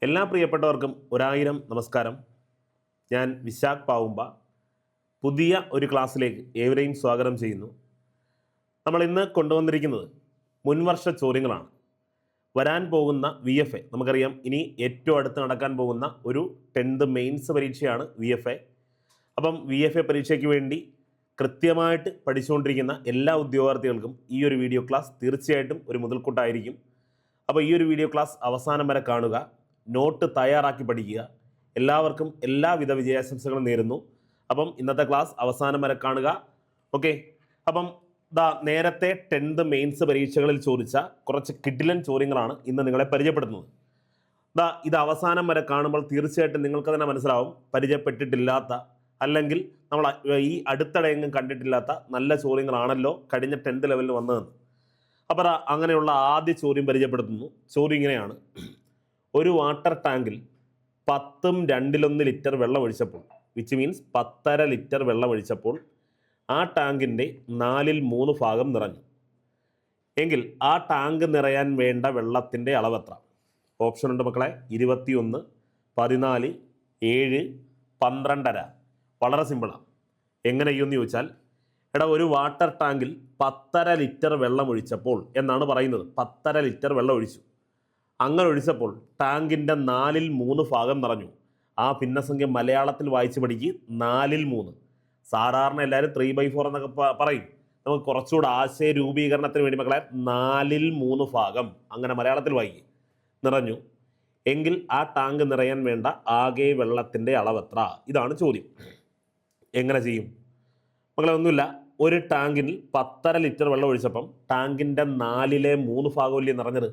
എല്ലാ പ്രിയപ്പെട്ടവർക്കും ഒരായിരം നമസ്കാരം. ഞാൻ വിശാഖ് പാവുമ്പ. പുതിയ ഒരു ക്ലാസ്സിലേക്ക് ഏവരെയും സ്വാഗതം ചെയ്യുന്നു. നമ്മൾ ഇന്ന് കൊണ്ടുവന്നിരിക്കുന്നത് മുൻവർഷ ചോദ്യങ്ങളാണ്. വരാൻ പോകുന്ന VFA, നമുക്കറിയാം ഇനി ഏറ്റവും അടുത്ത് നടക്കാൻ പോകുന്ന ഒരു 10th മെയിൻസ് പരീക്ഷയാണ് VFA. അപ്പം VFA പരീക്ഷയ്ക്ക് വേണ്ടി കൃത്യമായിട്ട് പഠിച്ചുകൊണ്ടിരിക്കുന്ന എല്ലാ ഉദ്യോഗാർത്ഥികൾക്കും ഈ ഒരു വീഡിയോ ക്ലാസ് തീർച്ചയായിട്ടും ഒരു മുതൽക്കൂട്ടായിരിക്കും. അപ്പോൾ ഈ ഒരു വീഡിയോ ക്ലാസ് അവസാനം വരെ കാണുക, നോട്ട് തയ്യാറാക്കി പഠിക്കുക. എല്ലാവർക്കും എല്ലാവിധ വിജയാശംസകളും നേരുന്നു. അപ്പം ഇന്നത്തെ ക്ലാസ് അവസാനം വരെ കാണുക. ഓക്കെ, അപ്പം നേരത്തെ 10th മെയിൻസ് പരീക്ഷകളിൽ ചോദിച്ച കുറച്ച് കിടിലൻ ചോദ്യങ്ങളാണ് ഇന്ന് നിങ്ങളെ പരിചയപ്പെടുത്തുന്നത്. ഇത് അവസാനം വരെ കാണുമ്പോൾ തീർച്ചയായിട്ടും നിങ്ങൾക്ക് തന്നെ മനസ്സിലാവും പരിചയപ്പെട്ടിട്ടില്ലാത്ത, അല്ലെങ്കിൽ നമ്മൾ ഈ അടുത്തിടെയെങ്കിലും കണ്ടിട്ടില്ലാത്ത നല്ല ചോദ്യങ്ങളാണല്ലോ കഴിഞ്ഞ 10th ലെവലിൽ വന്നതെന്ന്. അപ്പോൾ അങ്ങനെയുള്ള ആദ്യ ചോദ്യം പരിചയപ്പെടുത്തുന്നു. ചോദ്യം ഇങ്ങനെയാണ്: ഒരു വാട്ടർ ടാങ്കിൽ 10 ലിറ്റർ വെള്ളം ഒഴിച്ചപ്പോൾ, വിച്ച് മീൻസ് 10.5 ലിറ്റർ വെള്ളം ഒഴിച്ചപ്പോൾ ആ ടാങ്കിൻ്റെ 4/3 ഭാഗം നിറഞ്ഞു എങ്കിൽ ആ ടാങ്ക് നിറയാൻ വേണ്ട വെള്ളത്തിൻ്റെ അളവെത്ര? ഓപ്ഷൻ ഉണ്ട് മക്കളെ: 21, 14, 7, 12.5. വളരെ സിമ്പിളാണ്. എങ്ങനെ ചെയ്യുമെന്ന് ചോദിച്ചാൽ, ഒരു വാട്ടർ ടാങ്കിൽ 10.5 ലിറ്റർ വെള്ളം ഒഴിച്ചപ്പോൾ എന്നാണ് പറയുന്നത്. 10.5 ലിറ്റർ വെള്ളം ഒഴിച്ചു. അങ്ങനെ ഒഴിച്ചപ്പോൾ ടാങ്കിൻ്റെ 4/3 ഭാഗം നിറഞ്ഞു. ആ ഭിന്നസംഖ്യ മലയാളത്തിൽ വായിച്ച് പഠിക്ക്. 4/3. സാധാരണ എല്ലാവരും 3/4 എന്നൊക്കെ പറയും. നമുക്ക് കുറച്ചുകൂടെ ആശയ രൂപീകരണത്തിന് വേണ്ടി മക്കളെ 4/3 ഭാഗം അങ്ങനെ മലയാളത്തിൽ വായിക്കും. നിറഞ്ഞു എങ്കിൽ ആ ടാങ്ക് നിറയാൻ വേണ്ട ആകെ വെള്ളത്തിൻ്റെ അളവെത്ര? ഇതാണ് ചോദ്യം. എങ്ങനെ ചെയ്യും മക്കളെ? ഒന്നുമില്ല, ഒരു ടാങ്കിൽ 10.5 ലിറ്റർ വെള്ളം ഒഴിച്ചപ്പം ടാങ്കിൻ്റെ 4/3 ഭാഗമല്ലേ നിറഞ്ഞത്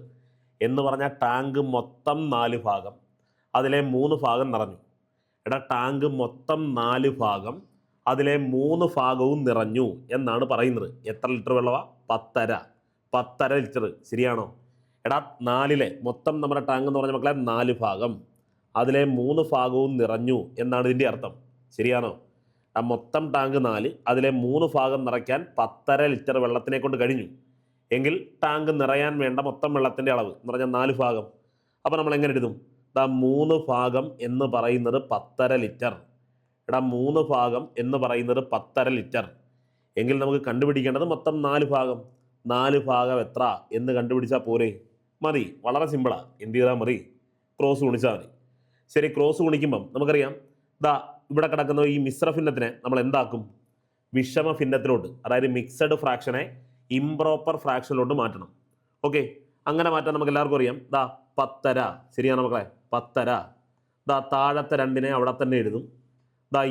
എന്ന് പറഞ്ഞാൽ ടാങ്ക് മൊത്തം 4 ഭാഗം, അതിലെ 3 ഭാഗം നിറഞ്ഞു. ടാങ്ക് മൊത്തം 4 ഭാഗം, അതിലെ 3 ഭാഗവും നിറഞ്ഞു എന്നാണ് പറയുന്നത്. എത്ര ലിറ്റർ വെള്ളമാണ്? 10.5 ലിറ്റർ. ശരിയാണോ? 4 മൊത്തം നമ്മുടെ ടാങ്ക് എന്ന് പറഞ്ഞ മക്കളെ 4 ഭാഗം, അതിലെ 3 ഭാഗവും നിറഞ്ഞു എന്നാണ് ഇതിൻ്റെ അർത്ഥം. ശരിയാണോ? മൊത്തം ടാങ്ക് 4, അതിലെ 3 ഭാഗം നിറയ്ക്കാൻ 10.5 ലിറ്റർ വെള്ളത്തിനെ കൊണ്ട് കഴിഞ്ഞു എങ്കിൽ ടാങ്ക് നിറയാൻ വേണ്ട മൊത്തം വെള്ളത്തിൻ്റെ അളവ് എന്ന് പറഞ്ഞാൽ 4 ഭാഗം. അപ്പോൾ നമ്മൾ എങ്ങനെ എഴുതും? 3 ഭാഗം എന്ന് പറയുന്നത് 10.5 ലിറ്റർ. 3 ഭാഗം എന്ന് പറയുന്നത് 10.5 ലിറ്റർ എങ്കിൽ നമുക്ക് കണ്ടുപിടിക്കേണ്ടത് മൊത്തം 4 ഭാഗം. 4 ഭാഗം എത്ര എന്ന് കണ്ടുപിടിച്ചാൽ പോരെ? മതി. വളരെ സിമ്പിളാണ്. എന്ത് ചെയ്താൽ മതി? ക്രോസ് ഗുണിച്ചാൽ മതി. ശരി, ക്രോസ് ഗുണിക്കുമ്പം നമുക്കറിയാം ഇവിടെ കിടക്കുന്ന ഈ മിശ്ര ഭിന്നത്തിനെ നമ്മൾ എന്താക്കും? വിഷമ ഭിന്നത്തിലോട്ട്, അതായത് മിക്സഡ് ഫ്രാക്ഷനെ ഇംപ്രോപ്പർ ഫ്രാക്ഷനിലോട്ട് മാറ്റണം. ഓക്കെ, അങ്ങനെ മാറ്റാൻ നമുക്ക് എല്ലാവർക്കും അറിയാം. 10.5. ശരിയാണ് മക്കളെ? 10.5. താഴത്തെ 2നെ അവിടെ തന്നെ എഴുതും.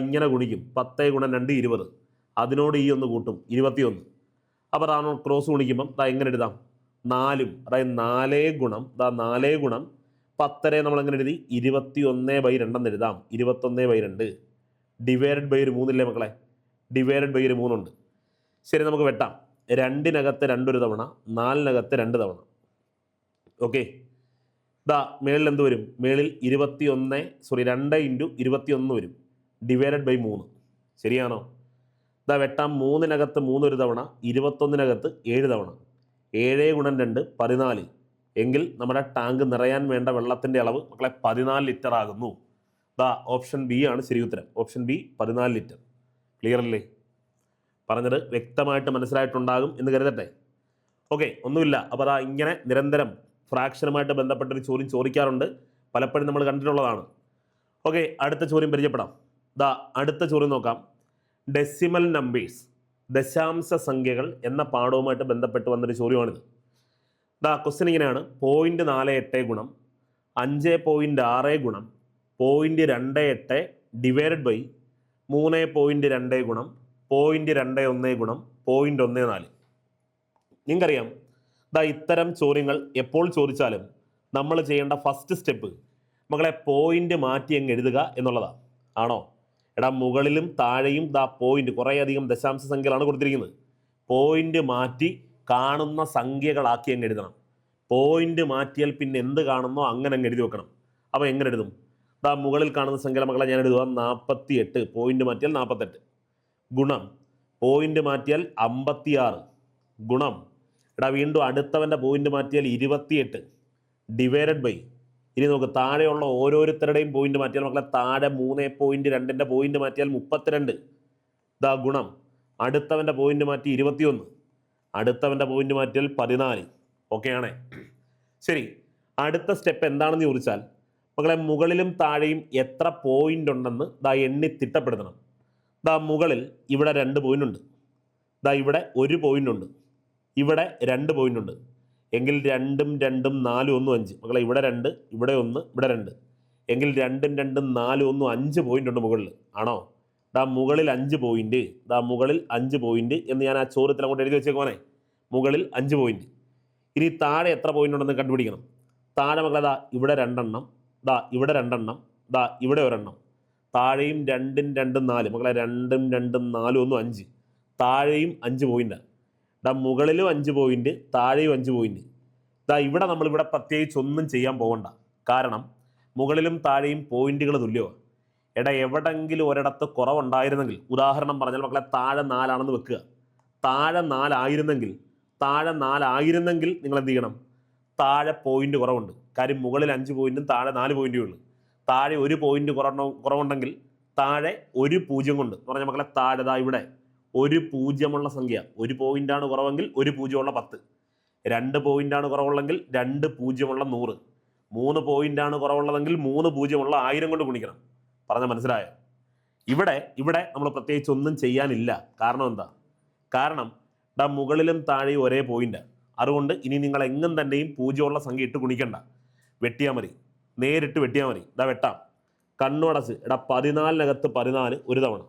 ഇങ്ങനെ ഗുണിക്കും. 10 × 2 20. അതിനോട് ഈ ഒന്ന് കൂട്ടും, 21. അപ്പോൾ അതാണ് ക്രോസ് ഗുണിക്കുമ്പം എങ്ങനെ എഴുതാം? 4, അതായത് 4 ഗുണം 10 നമ്മൾ എങ്ങനെ എഴുതി? 21/2 എന്ന് എഴുതാം. 21/2 ഡിവൈഡഡ് ബൈ 3 ഇല്ലേ മക്കളെ? ഡിവൈഡഡ് ബൈ 3 ഉണ്ട്. ശരി, നമുക്ക് വെട്ടാം. 2-നകത്ത് 2 ഒരു തവണ, 4-നകത്ത് 2 തവണ. ഓക്കെ, മേളിൽ എന്ത് വരും? മേളിൽ 2 × 21 വരും, ഡിവൈഡഡ് ബൈ 3. ശരിയാണോ? വെട്ടാം. 3-നകത്ത് 3 ഒരു തവണ, 21-നകത്ത് 7 തവണ. 7 × 2 14 എങ്കിൽ നമ്മുടെ ടാങ്ക് നിറയാൻ വേണ്ട വെള്ളത്തിൻ്റെ അളവ് മക്കളെ 14 ലിറ്റർ ആകുന്നു. ഓപ്ഷൻ ബി ആണ് ശരി ഉത്തരം. Option B 14 litre. ക്ലിയർ അല്ലേ? പറഞ്ഞത് വ്യക്തമായിട്ട് മനസ്സിലായിട്ടുണ്ടാകും എന്ന് കരുതട്ടെ. ഓക്കെ, ഒന്നുമില്ല. അപ്പോൾ ഇങ്ങനെ നിരന്തരം ഫ്രാക്ഷനുമായിട്ട് ബന്ധപ്പെട്ടൊരു ചോദ്യം ചോദിക്കാറുണ്ട്, പലപ്പോഴും നമ്മൾ കണ്ടിട്ടുള്ളതാണ്. ഓക്കെ, അടുത്ത ചോദ്യം പരിചയപ്പെടാം. അടുത്ത ചോദ്യം നോക്കാം. ഡെസിമൽ നമ്പേഴ്സ്, ദശാംശ സംഖ്യകൾ എന്ന പാഠവുമായിട്ട് ബന്ധപ്പെട്ട് വന്നൊരു ചോദ്യമാണിത്. ക്വസ്റ്റ്യൻ ഇങ്ങനെയാണ്: 0.48 ഗുണം 5.6 ഗുണം 0.28 ഡിവൈഡഡ് ബൈ 3.2 ഗുണം 0.21 ഗുണം 0.14. നിങ്ങൾക്കറിയാം, ഇത്തരം ചോദ്യങ്ങൾ എപ്പോൾ ചോദിച്ചാലും നമ്മൾ ചെയ്യേണ്ട ഫസ്റ്റ് സ്റ്റെപ്പ് മക്കളെ പോയിന്റ് മാറ്റി അങ്ങ് എഴുതുക എന്നുള്ളതാണ്. ആണോ? മുകളിലും താഴെയും പോയിന്റ്, കുറേയധികം ദശാംശ സംഖ്യകളാണ് കൊടുത്തിരിക്കുന്നത്. പോയിന്റ് മാറ്റി കാണുന്ന സംഖ്യകളാക്കി അങ്ങ് എഴുതണം. പോയിന്റ് മാറ്റിയാൽ പിന്നെ എന്ത് കാണുന്നോ അങ്ങനെ അങ്ങ് എഴുതി വെക്കണം. അപ്പോൾ എങ്ങനെ എഴുതും? മുകളിൽ കാണുന്ന സംഖ്യ മക്കളെ ഞാൻ എഴുതുക 48, പോയിന്റ് മാറ്റിയാൽ 48, ഗുണം പോയിന്റ് മാറ്റിയാൽ 56, ഗുണം വീണ്ടും അടുത്തവൻ്റെ പോയിന്റ് മാറ്റിയാൽ 28, ഡിവൈഡഡ് ബൈ ഇനി നമുക്ക് താഴെയുള്ള ഓരോരുത്തരുടെയും പോയിന്റ് മാറ്റിയാൽ മക്കളെ താഴെ 3.2 പോയിന്റ് മാറ്റിയാൽ 32. ഇതാ ഗുണം അടുത്തവൻ്റെ പോയിന്റ് മാറ്റി 21, അടുത്തവൻ്റെ പോയിന്റ് മാറ്റിയാൽ 14. ഓക്കെ ആണേ? ശരി, അടുത്ത സ്റ്റെപ്പ് എന്താണെന്ന് ചോദിച്ചാൽ മക്കളെ മുകളിലും താഴെയും എത്ര പോയിന്റ് ഉണ്ടെന്ന് ദാ എണ്ണി തിട്ടപ്പെടുത്തണം. ദാ മുകളിൽ ഇവിടെ 2 പോയിന്റ് ഉണ്ട്, ദാ ഇവിടെ 1 പോയിന്റ് ഉണ്ട്, ഇവിടെ 2 പോയിന്റ് ഉണ്ട്. എങ്കിൽ 2ഉം 2ഉം 4ഉം 1 5. മക്കളെ ഇവിടെ 2, ഇവിടെ 1, ഇവിടെ 2. എങ്കിൽ 2ഉം 2ഉം 4ഉം 1 5 പോയിന്റ് ഉണ്ട് മുകളിൽ. ആണോ? ദാ മുകളിൽ 5 പോയിന്റ്, ദാ മുകളിൽ 5 പോയിന്റ് എന്ന് ഞാൻ ആ ചോദ്യത്തിൽ അങ്ങോട്ട് എഴുതി വെച്ചേക്കോനെ. മുകളിൽ 5 പോയിന്റ്. ഇനി താഴെ എത്ര പോയിന്റ് ഉണ്ടെന്ന് കണ്ടുപിടിക്കണം. താഴെ മക്കളെ ദാ ഇവിടെ 2 എണ്ണം, ദാ ഇവിടെ 2 എണ്ണം, ദാ ഇവിടെ ഒരെണ്ണം. താഴെയും 2ഉം 2ഉം 4. മക്കളെ 2ഉം 2ഉം 4ഉം 1 5. താഴെയും 5 പോയിന്റാണ്. ദാ മുകളിലും 5 പോയിന്റ്, താഴെയും 5 പോയിന്റ്. ദാ ഇവിടെ നമ്മളിവിടെ പ്രത്യേകിച്ച് ഒന്നും ചെയ്യാൻ പോകണ്ട. കാരണം മുകളിലും താഴെയും പോയിന്റുകൾ തുല്യമാണ്. എവിടെങ്കിലും ഒരിടത്ത് കുറവുണ്ടായിരുന്നെങ്കിൽ, ഉദാഹരണം പറഞ്ഞാൽ മക്കളെ താഴെ 4 ആണെന്ന് വെക്കുക. താഴെ 4 ആയിരുന്നെങ്കിൽ നിങ്ങൾ എന്ത് ചെയ്യണം? താഴെ പോയിന്റ് കുറവുണ്ട്. കാര്യം മുകളിൽ 5 പോയിന്റും താഴെ 4 പോയിന്റും ഉള്ളൂ. താഴെ 1 പോയിന്റ് കുറവുണ്ടെങ്കിൽ താഴെ 1 0 കൊണ്ട് എന്ന് പറഞ്ഞാൽ മക്കളെ താഴെ ദാ ഇവിടെ 1 0 സംഖ്യ. 1 പോയിന്റാണ് കുറവെങ്കിൽ 1 0 10. 2 പോയിന്റാണ് കുറവുള്ളെങ്കിൽ 2 0 100. 3 പോയിന്റാണ് കുറവുള്ളതെങ്കിൽ 3 0 1000 കൊണ്ട് ഗുണിക്കണം. പറഞ്ഞാൽ മനസ്സിലായോ? ഇവിടെ നമ്മൾ പ്രത്യേകിച്ച് ഒന്നും ചെയ്യാനില്ല. കാരണം എന്താ? കാരണം ദാ മുകളിലും താഴെയും ഒരേ പോയിന്റ്. അതുകൊണ്ട് ഇനി നിങ്ങൾ എങ്ങും തന്നെയും 0 സംഖ്യ ഇട്ട് ഗുണിക്കണ്ട. വെട്ടിയാൽ മതി, നേരിട്ട് വെട്ടിയാൽ മതി. ഇതാ വെട്ടാം. കണ്ണുടച്ച് 14നകത്ത് 14 ഒരു തവണ.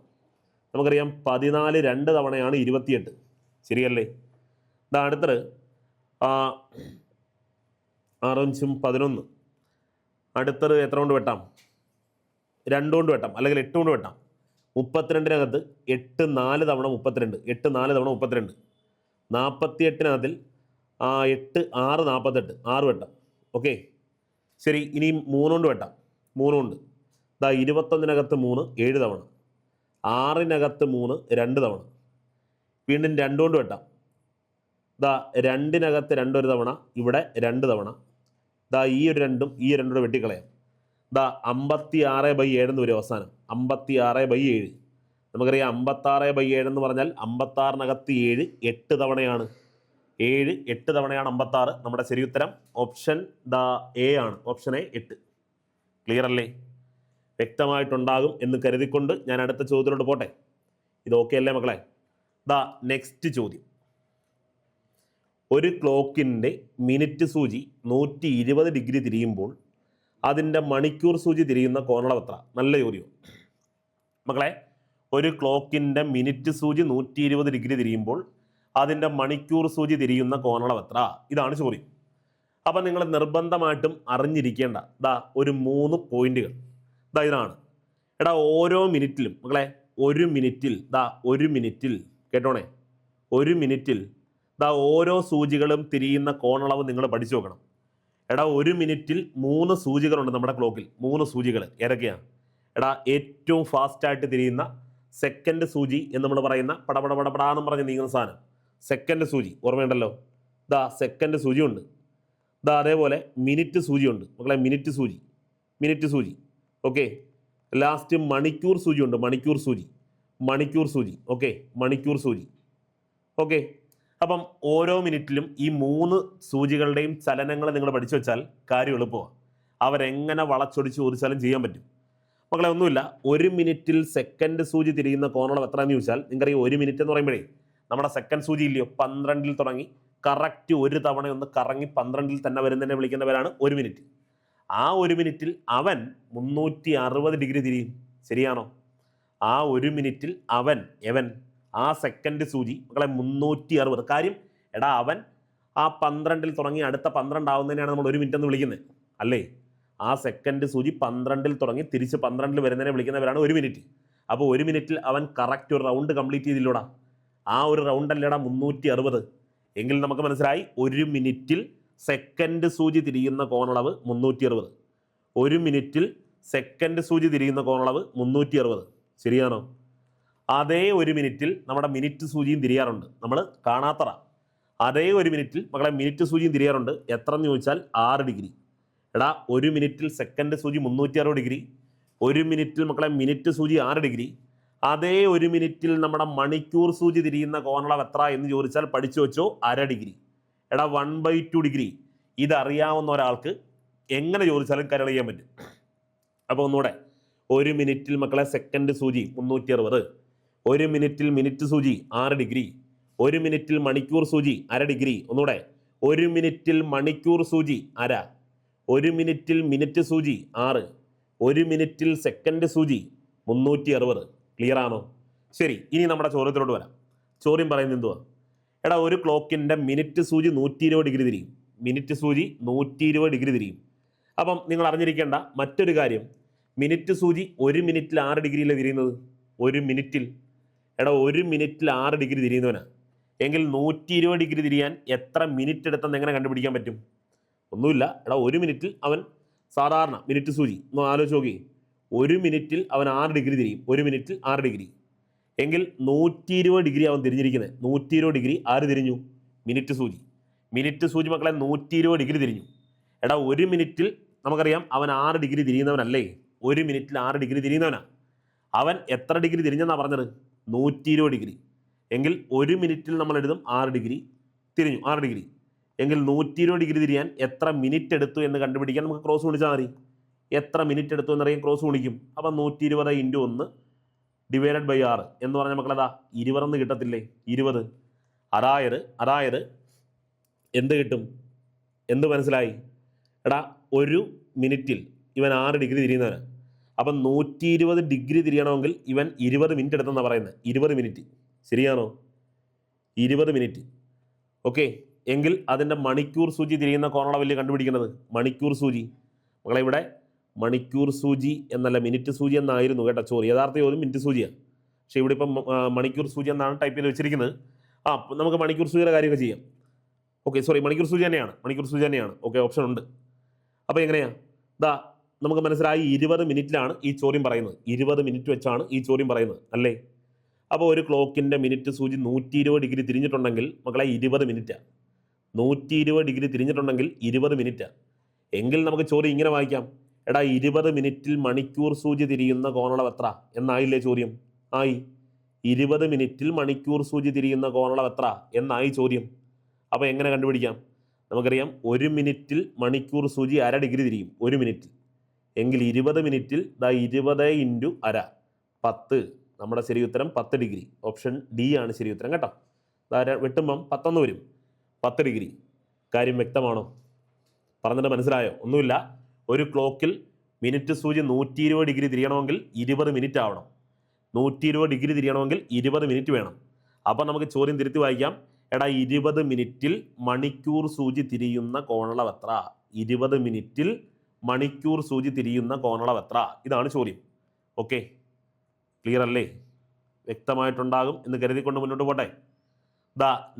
നമുക്കറിയാം 14 2 തവണയാണ് 28. ശരിയല്ലേ? ഇതാ അടുത്തത് 6 5 11. അടുത്തത് എത്ര കൊണ്ട് വെട്ടാം? 2 കൊണ്ട് വെട്ടാം, അല്ലെങ്കിൽ 8 കൊണ്ട് വെട്ടാം. 32നകത്ത് 8 4 തവണ 32. 8 4 തവണ 32. 48നകത്തിൽ 8 6 48. 6 വെട്ടാം. ഓക്കെ ശരി. ഇനി 3 കൊണ്ട് വെട്ടാം. 3 കൊണ്ട് ഇതാ 21നകത്ത് 3 7 തവണ. 6നകത്ത് 3 2 തവണ. വീണ്ടും 2 കൊണ്ട് വെട്ടാം. ഇതാ 2നകത്ത് 2 ഒരു തവണ, ഇവിടെ 2 തവണ. ഇതാ ഈ ഒരു 2ഉം ഈ 2 വെട്ടിക്കളയാം. ഇതാ 56/7 എന്ന് വരും അവസാനം. 56/7. നമുക്കറിയാം 56/7 എന്ന് പറഞ്ഞാൽ 56നകത്ത് 7 8 തവണയാണ്. 7 8 തവണയാണ് 56. നമ്മുടെ ശരി ഉത്തരം ഓപ്ഷൻ ദാ എ ആണ്. Option A 8. ക്ലിയർ അല്ലേ? വ്യക്തമായിട്ടുണ്ടാകും എന്ന് കരുതിക്കൊണ്ട് ഞാൻ അടുത്ത ചോദ്യത്തിലോട്ട് പോട്ടെ. ഇത് ഓക്കെ അല്ലേ മക്കളെ? ദാ നെക്സ്റ്റ് ചോദ്യം. ഒരു ക്ലോക്കിൻ്റെ മിനിറ്റ് സൂചി 120 ഡിഗ്രി തിരിയുമ്പോൾ അതിൻ്റെ മണിക്കൂർ സൂചി തിരിയുന്ന കോണളവ് എത്ര? നല്ല ചോദ്യം മക്കളെ. ഒരു ക്ലോക്കിൻ്റെ മിനിറ്റ് സൂചി 120 ഡിഗ്രി തിരിയുമ്പോൾ അതിൻ്റെ മണിക്കൂർ സൂചി തിരിയുന്ന കോണളവ് എത്ര? ഇതാണ് ചോദ്യം. അപ്പം നിങ്ങൾ നിർബന്ധമായിട്ടും അറിഞ്ഞിരിക്കേണ്ട ദാ ഒരു 3 പോയിന്റുകൾ ദാ ഇതാണ്. ഓരോ മിനിറ്റിലും മക്കളെ ഒരു മിനിറ്റിൽ കേട്ടോണേ, ഒരു മിനിറ്റിൽ ദാ ഓരോ സൂചികളും തിരിയുന്ന കോണളവ് നിങ്ങൾ പഠിച്ചു നോക്കണം. ഒരു മിനിറ്റിൽ 3 സൂചികളുണ്ട് നമ്മുടെ ക്ലോക്കിൽ. 3 സൂചികൾ ഏതൊക്കെയാണ്? ഏറ്റവും ഫാസ്റ്റായിട്ട് തിരിയുന്ന സെക്കൻഡ് സൂചി എന്ന് നമ്മൾ പറയുന്ന പടപടപടപടാന്നും പറഞ്ഞ് നീങ്ങുന്ന സാധനം സെക്കൻഡ് സൂചി, ഓർമ്മയുണ്ടല്ലോ. ദാ സെക്കൻഡ് സൂചി ഉണ്ട്. ദാ അതേപോലെ മിനിറ്റ് സൂചി ഉണ്ട് മക്കളെ. മിനിറ്റ് സൂചി ഓക്കെ. ലാസ്റ്റ് മണിക്കൂർ സൂചി ഉണ്ട്. മണിക്കൂർ സൂചി ഓക്കെ. മണിക്കൂർ സൂചി ഓക്കെ. അപ്പം ഓരോ മിനിറ്റിലും ഈ 3 സൂചികളുടെയും ചലനങ്ങൾ നിങ്ങൾ പഠിച്ചു വെച്ചാൽ കാര്യം എളുപ്പമാണ്. അവരെങ്ങനെ വളച്ചൊടിച്ച് ചോദിച്ചാലും ചെയ്യാൻ പറ്റും മക്കളെ. ഒന്നുമില്ല, 1 മിനിറ്റിൽ സെക്കൻഡ് സൂചി തിരിയുന്ന കോണളവ് എത്രയെന്ന് ചോദിച്ചാൽ നിങ്ങൾക്കറിയാം 1 മിനിറ്റ് എന്ന് പറയുമ്പോഴേ നമ്മുടെ സെക്കൻഡ് സൂചി ഇല്ലയോ 12 തുടങ്ങി കറക്റ്റ് ഒരു തവണ ഒന്ന് കറങ്ങി 12 തന്നെ വരുന്നതിനെ വിളിക്കുന്നവരാണ് 1 മിനിറ്റ്. ആ 1 മിനിറ്റിൽ അവൻ 360 ഡിഗ്രി തിരിയും. ശരിയാണോ? ആ 1 മിനിറ്റിൽ എവൻ ആ സെക്കൻഡ് സൂചി മക്കളെ 360. കാര്യം അവൻ ആ 12 തുടങ്ങി അടുത്ത 12 ആവുന്നതിനാണ് നമ്മൾ 1 മിനിറ്റ് എന്ന് വിളിക്കുന്നത് അല്ലേ? ആ സെക്കൻഡ് സൂചി 12 തുടങ്ങി തിരിച്ച് 12 വരുന്നതിനെ വിളിക്കുന്നവരാണ് 1 മിനിറ്റ്. അപ്പോൾ 1 മിനിറ്റിൽ അവൻ കറക്റ്റ് ഒരു റൗണ്ട് കംപ്ലീറ്റ് ചെയ്തില്ലൂടാ. ആ ഒരു റൗണ്ട് അല്ലേടാ 360. എങ്കിൽ നമുക്ക് മനസ്സിലായി 1 മിനിറ്റിൽ സെക്കൻഡ് സൂചി തിരിയുന്ന കോണളവ് 360. 1 മിനിറ്റിൽ സെക്കൻഡ് സൂചി തിരിയുന്ന കോണളവ് 360. ശരിയാണോ? അതേ 1 മിനിറ്റിൽ നമ്മുടെ മിനിറ്റ് സൂചിയും തിരിയാറുണ്ട്. നമ്മൾ കാണാത്തറ. അതേ 1 മിനിറ്റിൽ മക്കളെ മിനിറ്റ് സൂചിയും തിരിയാറുണ്ട്. എത്ര എന്ന് ചോദിച്ചാൽ 6 ഡിഗ്രി. എടാ 1 മിനിറ്റിൽ സെക്കൻഡ് സൂചി 360 ഡിഗ്രി, 1 മിനിറ്റിൽ മക്കളെ മിനിറ്റ് സൂചി 6 ഡിഗ്രി. അതേ 1 മിനിറ്റിൽ നമ്മുടെ മണിക്കൂർ സൂചി തിരിയുന്ന കോണളവ് എത്ര എന്ന് ചോദിച്ചാൽ പഠിച്ചു വെച്ചോ, 1/2 ഡിഗ്രി. എടാ 1/2 ഡിഗ്രി. ഇതറിയാവുന്ന ഒരാൾക്ക് എങ്ങനെ ചോദിച്ചാലും കരൾ ചെയ്യാൻ പറ്റും. അപ്പോൾ ഒന്നുകൂടെ, 1 മിനിറ്റിൽ മക്കളെ സെക്കൻഡ് സൂചി 360, 1 മിനിറ്റിൽ മിനിറ്റ് സൂചി 6 ഡിഗ്രി, 1 മിനിറ്റിൽ മണിക്കൂർ സൂചി 1/2 ഡിഗ്രി. ഒന്നുകൂടെ, 1 മിനിറ്റിൽ മണിക്കൂർ സൂചി 1/2, 1 മിനിറ്റിൽ മിനിറ്റ് സൂചി 6, 1 മിനിറ്റിൽ സെക്കൻഡ് സൂചി 360. ക്ലിയർ ആണോ? ശരി, ഇനി നമ്മുടെ ചോദ്യത്തിലോട്ട് വരാം. ചോദ്യം പറയുന്നത് എന്തുവാ? എടാ ഒരു ക്ലോക്കിൻ്റെ മിനിറ്റ് സൂചി 120 ഡിഗ്രി തിരിയും, മിനിറ്റ് സൂചി 120 ഡിഗ്രി തിരിയും. അപ്പം നിങ്ങൾ അറിഞ്ഞിരിക്കേണ്ട മറ്റൊരു കാര്യം, മിനിറ്റ് സൂചി 1 മിനിറ്റിൽ 6 ഡിഗ്രിയിലെ തിരിയുന്നത്. 1 മിനിറ്റിൽ, എടാ 1 മിനിറ്റിൽ 6 ഡിഗ്രി തിരിയുന്നവനാ എങ്കിൽ 120 ഡിഗ്രി തിരിയാൻ എത്ര മിനിറ്റ് എടുത്തെന്ന് എങ്ങനെ കണ്ടുപിടിക്കാൻ പറ്റും? ഒന്നുമില്ല. എടാ 1 മിനിറ്റിൽ അവൻ സാധാരണ മിനിറ്റ് സൂചി ഒന്ന് ആലോചിച്ച് നോക്കി, 1 മിനിറ്റിൽ അവൻ 6 ഡിഗ്രി തിരിയും. 1 മിനിറ്റിൽ 6 ഡിഗ്രി എങ്കിൽ 120 ഡിഗ്രി അവൻ തിരിഞ്ഞിരിക്കുന്നത്. 120 ഡിഗ്രി ആര് തിരിഞ്ഞു? മിനിറ്റ് സൂചി. മിനിറ്റ് സൂചി മക്കളെ 120 ഡിഗ്രി തിരിഞ്ഞു. എടാ 1 മിനിറ്റിൽ നമുക്കറിയാം അവൻ 6 ഡിഗ്രി തിരിയുന്നവനല്ലേ? 1 മിനിറ്റിൽ 6 ഡിഗ്രി തിരിയുന്നവനാ. അവൻ എത്ര ഡിഗ്രി തിരിഞ്ഞെന്നാണ് പറഞ്ഞത്? 120 ഡിഗ്രി. എങ്കിൽ 1 മിനിറ്റിൽ നമ്മൾ എഴുതും 6 ഡിഗ്രി തിരിഞ്ഞു, 6 ഡിഗ്രി എങ്കിൽ 120 ഡിഗ്രി തിരിയാൻ എത്ര മിനിറ്റ് എടുത്തു എന്ന് കണ്ടുപിടിക്കാൻ നമുക്ക് ക്രോസ് ഗുണിച്ചാൽ മതി. എത്ര മിനിറ്റ് എടുത്തു എന്നറിയാൻ ക്രോസ് ഗുണിക്കും. അപ്പം 120 × 1 ഡിവൈഡഡ് ബൈ 6 എന്ന് പറഞ്ഞാൽ മക്കളതാ 20 കിട്ടത്തില്ലേ? 20. അതായത് എന്ത് കിട്ടും? എന്ത് മനസ്സിലായി? എടാ 1 മിനിറ്റിൽ ഇവൻ 6 ഡിഗ്രി തിരിയുന്നവനാണ്. അപ്പം 120 ഡിഗ്രി തിരിയണമെങ്കിൽ ഇവൻ 20 മിനിറ്റ് എടുത്തെന്നാണ് പറയുന്നത്. 20 മിനിറ്റ് ശരിയാണോ? 20 മിനിറ്റ്. ഓക്കെ, എങ്കിൽ അതിൻ്റെ മണിക്കൂർ സൂചി തിരിയുന്ന കോണളവല്ലേ കണ്ടുപിടിക്കുന്നത്? മണിക്കൂർ സൂചി മക്കളെ ഇവിടെ മണിക്കൂർ സൂചി എന്നല്ല മിനിറ്റ് സൂചി എന്നായിരുന്നു കേട്ടോ. ചോറ് യഥാർത്ഥ ചോദ്യം മിനിറ്റ് സൂചിയാണ്, പക്ഷേ ഇവിടെ ഇപ്പം മണിക്കൂർ സൂചി എന്നാണ് ടൈപ്പ് ചെയ്ത് വെച്ചിരിക്കുന്നത്. നമുക്ക് മണിക്കൂർ സൂചിയുടെ കാര്യമൊക്കെ ചെയ്യാം. ഓക്കെ, സോറി, മണിക്കൂർ സൂചി തന്നെയാണ്. ഓക്കെ, ഓപ്ഷൻ ഉണ്ട്. അപ്പോൾ എങ്ങനെയാണ്? നമുക്ക് മനസ്സിലായി 20 മിനിറ്റിലാണ് ഈ ചോദ്യം പറയുന്നത്. 20 മിനിറ്റ് വെച്ചാണ് ഈ ചോദ്യം പറയുന്നത് അല്ലേ? അപ്പോൾ ഒരു ക്ലോക്കിൻ്റെ മിനിറ്റ് സൂചി 120 ഡിഗ്രി തിരിഞ്ഞിട്ടുണ്ടെങ്കിൽ മക്കളെ 20 മിനിറ്റാണ്. 120 ഡിഗ്രി തിരിഞ്ഞിട്ടുണ്ടെങ്കിൽ 20 മിനിറ്റാണ്. എങ്കിൽ നമുക്ക് ചോദ്യം ഇങ്ങനെ വായിക്കാം. എടാ 20 മിനിറ്റിൽ മണിക്കൂർ സൂചി തിരിയുന്ന കോണളവ് എത്ര എന്നായില്ലേ ചോദ്യം? ആയി. 20 മിനിറ്റിൽ മണിക്കൂർ സൂചി തിരിയുന്ന കോണളവ് എത്ര എന്നായി ചോദ്യം. അപ്പോൾ എങ്ങനെ കണ്ടുപിടിക്കാം? നമുക്കറിയാം 1 മിനിറ്റിൽ മണിക്കൂർ സൂചി 1/2 ഡിഗ്രി തിരിയും 1 മിനിറ്റിൽ. എങ്കിൽ 20 മിനിറ്റിൽ 20 × 1/2 10. നമ്മുടെ ശരി ഉത്തരം 10 ഡിഗ്രി. ഓപ്ഷൻ ഡി ആണ് ശരി ഉത്തരം കേട്ടോ. വെട്ടുമ്പം 10 വരും, 10 ഡിഗ്രി. കാര്യം വ്യക്തമാണോ? പറഞ്ഞിട്ട് മനസ്സിലായോ? ഒന്നുമില്ല. ഒരു ക്ലോക്കിൽ മിനിറ്റ് സൂചി 120 ഡിഗ്രി തിരിയണമെങ്കിൽ 20 മിനിറ്റ് ആവണം. 120 ഡിഗ്രി തിരിയണമെങ്കിൽ 20 മിനിറ്റ് വേണം. അപ്പം നമുക്ക് ചോദ്യം തിരുത്തി വായിക്കാം. എടാ 20 മിനിറ്റിൽ മണിക്കൂർ സൂചി തിരിയുന്ന കോണളവ് എത്ര? 20 മിനിറ്റിൽ മണിക്കൂർ സൂചി തിരിയുന്ന കോണളവ് എത്ര? ഇതാണ് ചോദ്യം. ഓക്കെ, ക്ലിയർ അല്ലേ? വ്യക്തമായിട്ടുണ്ടാകും എന്ന് കരുതിക്കൊണ്ട് മുന്നോട്ട് പോട്ടെ.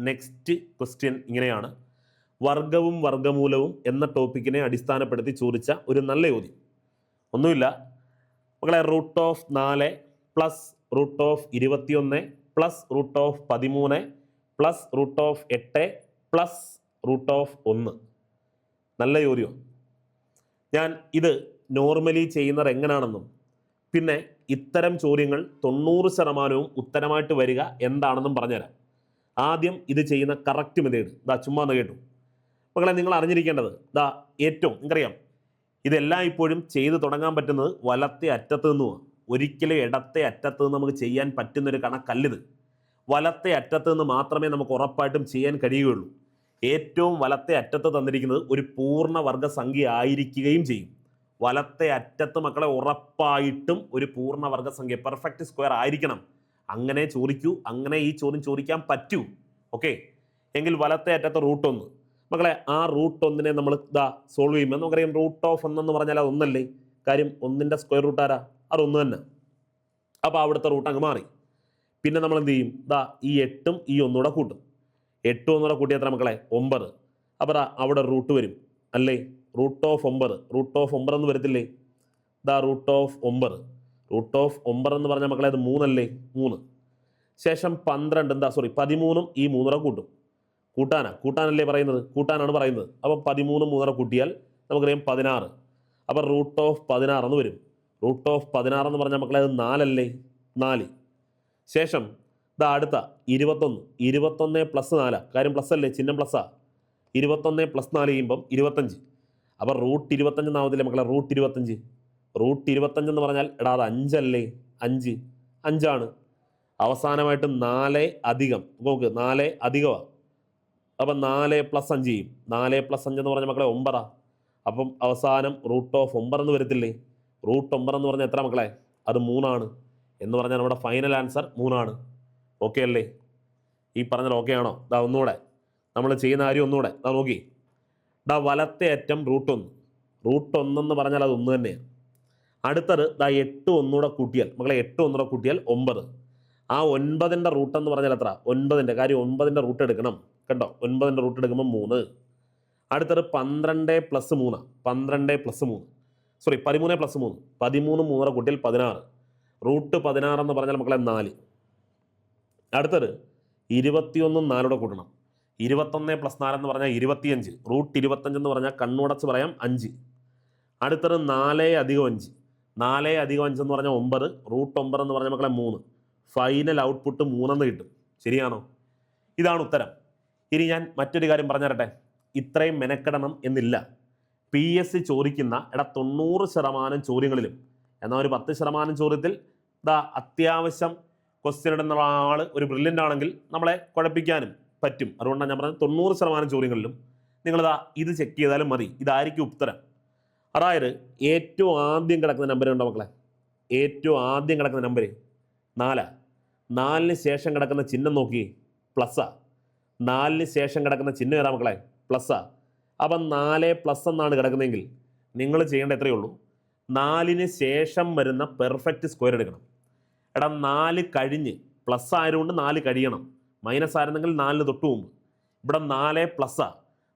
നെക്സ്റ്റ് ക്വസ്റ്റ്യൻ ഇങ്ങനെയാണ്. വർഗവും വർഗമൂലവും എന്ന ടോപ്പിക്കിനെ അടിസ്ഥാനപ്പെടുത്തി ചോദിച്ച ഒരു നല്ല ചോദ്യം. ഒന്നുമില്ല മക്കളെ, √4 പ്ലസ് √21 പ്ലസ് √13 പ്ലസ് √8 പ്ലസ് √1. നല്ല ചോദ്യം. ഞാൻ ഇത് നോർമലി ചെയ്യുന്നത് എങ്ങനെയാണെന്നും പിന്നെ ഇത്തരം ചോദ്യങ്ങൾ 90% ഉത്തരമായിട്ട് വരിക എന്താണെന്നും പറഞ്ഞുതരാം. ആദ്യം ഇത് ചെയ്യുന്ന കറക്റ്റ് മെത്തേഡ് ചുമ്മാ കേട്ടു മക്കളെ. നിങ്ങൾ അറിഞ്ഞിരിക്കേണ്ടത് ഏറ്റവും നിങ്ങൾക്കറിയാം, ഇതെല്ലാം ഇപ്പോഴും ചെയ്തു തുടങ്ങാൻ പറ്റുന്നത് വലത്തെ അറ്റത്ത് നിന്നുമാണ്. ഒരിക്കലും ഇടത്തെ അറ്റത്ത് നിന്ന് നമുക്ക് ചെയ്യാൻ പറ്റുന്നൊരു കണക്കല്ലിത്. വലത്തെ അറ്റത്ത് നിന്ന് മാത്രമേ നമുക്ക് ഉറപ്പായിട്ടും ചെയ്യാൻ കഴിയുകയുള്ളൂ. ഏറ്റവും വലത്തെ അറ്റത്ത് തന്നിരിക്കുന്നത് ഒരു പൂർണ്ണവർഗ സംഖ്യ ആയിരിക്കുകയും ചെയ്യും. വലത്തെ അറ്റത്ത് മക്കളെ ഉറപ്പായിട്ടും ഒരു പൂർണ്ണവർഗ സംഖ്യ പെർഫെക്റ്റ് സ്ക്വയർ ആയിരിക്കണം. അങ്ങനെ ചോദിക്കൂ, അങ്ങനെ ഈ ചോദ്യം ചോദിക്കാൻ പറ്റൂ. ഓക്കെ, എങ്കിൽ വലത്തെ അറ്റത്ത് √1 മക്കളെ, ആ √1 നമ്മൾ സോൾവ് ചെയ്യുമ്പോൾ നമുക്കറിയാം √1 എന്ന് പറഞ്ഞാൽ അത് ഒന്നല്ലേ? കാര്യം 1ന്റെ സ്ക്വയർ റൂട്ട് ആരാ? അത് 1 തന്നെ. അപ്പോൾ അവിടുത്തെ റൂട്ട് അങ്ങ് മാറി. പിന്നെ നമ്മൾ എന്ത് ചെയ്യും? ഈ 8ഉം ഈ 1 കൂട്ടും. 8 1 കൂട്ടി എത്ര മക്കളെ? 9. അപ്പോൾ അവിടെ റൂട്ട് വരും അല്ലേ? √9 എന്ന് വരത്തില്ലേ? √9 എന്ന് പറഞ്ഞാൽ മക്കളെ അത് 3 അല്ലേ? 3. ശേഷം 12 13ഉം ഈ 3 കൂട്ടും. കൂട്ടാനല്ലേ പറയുന്നത്? കൂട്ടാനാണ് പറയുന്നത്. അപ്പം 13 3 കൂട്ടിയാൽ നമുക്കറിയാം 16. അപ്പോൾ റൂട്ട് ഓഫ് 16 എന്ന് വരും. റൂട്ട് ഓഫ് 16 എന്ന് പറഞ്ഞാൽ മക്കളെ അത് 4 അല്ലേ? 4. ശേഷം ഇതാ അടുത്ത 21. 21 പ്ലസ് 4, കാര്യം പ്ലസ് അല്ലേ, ചിഹ്നം പ്ലസ്സാ. 21 പ്ലസ് 4 ചെയ്യുമ്പം 25. അപ്പോൾ റൂട്ട് 25 എന്നാവത്തില്ലേ മക്കളെ? റൂട്ട് 25. റൂട്ട് 25 എന്ന് പറഞ്ഞാൽ എടാ അത് 5 അല്ലേ? 5. 5 ആണ്. അവസാനമായിട്ട് 4 അധികം നോക്ക്, 4 അധികമാണ്. അപ്പം 4 പ്ലസ് 5 ചെയ്യും. 4 പ്ലസ് 5 എന്ന് പറഞ്ഞാൽ മക്കളെ 9. അപ്പം അവസാനം റൂട്ട് ഓഫ് 9 എന്ന് വരത്തില്ലേ? റൂട്ട് 9 എന്ന് പറഞ്ഞാൽ എത്ര മക്കളെ? അത് 3 ആണ്. എന്ന് പറഞ്ഞാൽ നമ്മുടെ ഫൈനൽ ആൻസർ 3 ആണ്. ഓക്കെ അല്ലേ? ഈ പറഞ്ഞാൽ ഓക്കെ ആണോ? ദാ ഒന്നുകൂടെ നമ്മൾ ചെയ്യുന്ന കാര്യം ഒന്നുകൂടെ ദാ നോക്കി. ദാ വലത്തെ അറ്റം റൂട്ട് 1. റൂട്ട് 1 എന്ന് പറഞ്ഞാൽ അത് 1 തന്നെയാണ്. അടുത്തത് ദാ 8 ഒന്നുകൂടെ കൂട്ടിയാൽ മക്കളെ, 8 ഒന്നുകൂടെ കൂട്ടിയാൽ 9. ആ 9ൻ്റെ റൂട്ട് എന്ന് പറഞ്ഞാൽ എത്ര? 9ൻ്റെ കാര്യം 9ൻ്റെ റൂട്ട് എടുക്കണം. കണ്ടോ, 9ൻ്റെ റൂട്ട് എടുക്കുമ്പോൾ 3. അടുത്തത് 12 പ്ലസ് 3. 12 plus 3 sorry 13 plus 3. 13 3 കൂട്ടിയാൽ 16. റൂട്ട് 16 എന്ന് പറഞ്ഞാൽ മക്കളെ 4. അടുത്തത് 21 4 കൂട്ടണം. 21 പ്ലസ് 4 എന്ന് പറഞ്ഞാൽ 25. റൂട്ട് 25 എന്ന് പറഞ്ഞാൽ കണ്ണുടച്ച് പറയാം 5. അടുത്തത് 4 അധികം 5. 4 അധികം 5 എന്ന് പറഞ്ഞാൽ 9. റൂട്ട് 9 എന്ന് പറഞ്ഞാൽ മക്കളെ 3. ഫൈനൽ ഔട്ട്പുട്ട് 3 കിട്ടും. ശരിയാണോ? ഇതാണ് ഉത്തരം. ഇനി ഞാൻ മറ്റൊരു കാര്യം പറഞ്ഞു തരട്ടെ. ഇത്രയും മെനക്കെടണം എന്നില്ല. PSC ചോദിക്കുന്ന 90% ചോദ്യങ്ങളിലും, എന്നാൽ ഒരു 10% ചോദ്യത്തിൽ അത്യാവശ്യം ക്വസ്റ്റ്യൻ ഇടുന്ന ആൾ ഒരു ബ്രില്യൻ്റ് ആണെങ്കിൽ നമ്മളെ കുഴപ്പിക്കാനും പറ്റും. അതുകൊണ്ടാണ് ഞാൻ പറഞ്ഞത് 90% ചോദ്യങ്ങളിലും നിങ്ങളിതാ ഇത് ചെക്ക് ചെയ്താലും മതി. ഇതായിരിക്കും ഉത്തരം. അതായത് ഏറ്റവും ആദ്യം കിടക്കുന്ന നമ്പർ ഉണ്ടോ മക്കളെ? ഏറ്റവും ആദ്യം കിടക്കുന്ന നമ്പർ 4. 4ന് ശേഷം കിടക്കുന്ന ചിഹ്നം നോക്കി, പ്ലസ്സാ. 4ന് ശേഷം കിടക്കുന്ന ചിഹ്നം ഏതാ മക്കളെ? പ്ലസ്സാ. അപ്പം 4 പ്ലസ് എന്നാണ് കിടക്കുന്നതെങ്കിൽ നിങ്ങൾ ചെയ്യേണ്ട എത്രയേ ഉള്ളൂ? 4ന് ശേഷം വരുന്ന പെർഫെക്റ്റ് സ്ക്വയർ എടുക്കണം. എടാ 4 കഴിഞ്ഞ്, പ്ലസ് ആയതുകൊണ്ട് 4 കഴിയണം. മൈനസ് ആയിരുന്നെങ്കിൽ 4 തൊട്ട് മുമ്പ്. ഇവിടെ 4 പ്ലസ്സാ.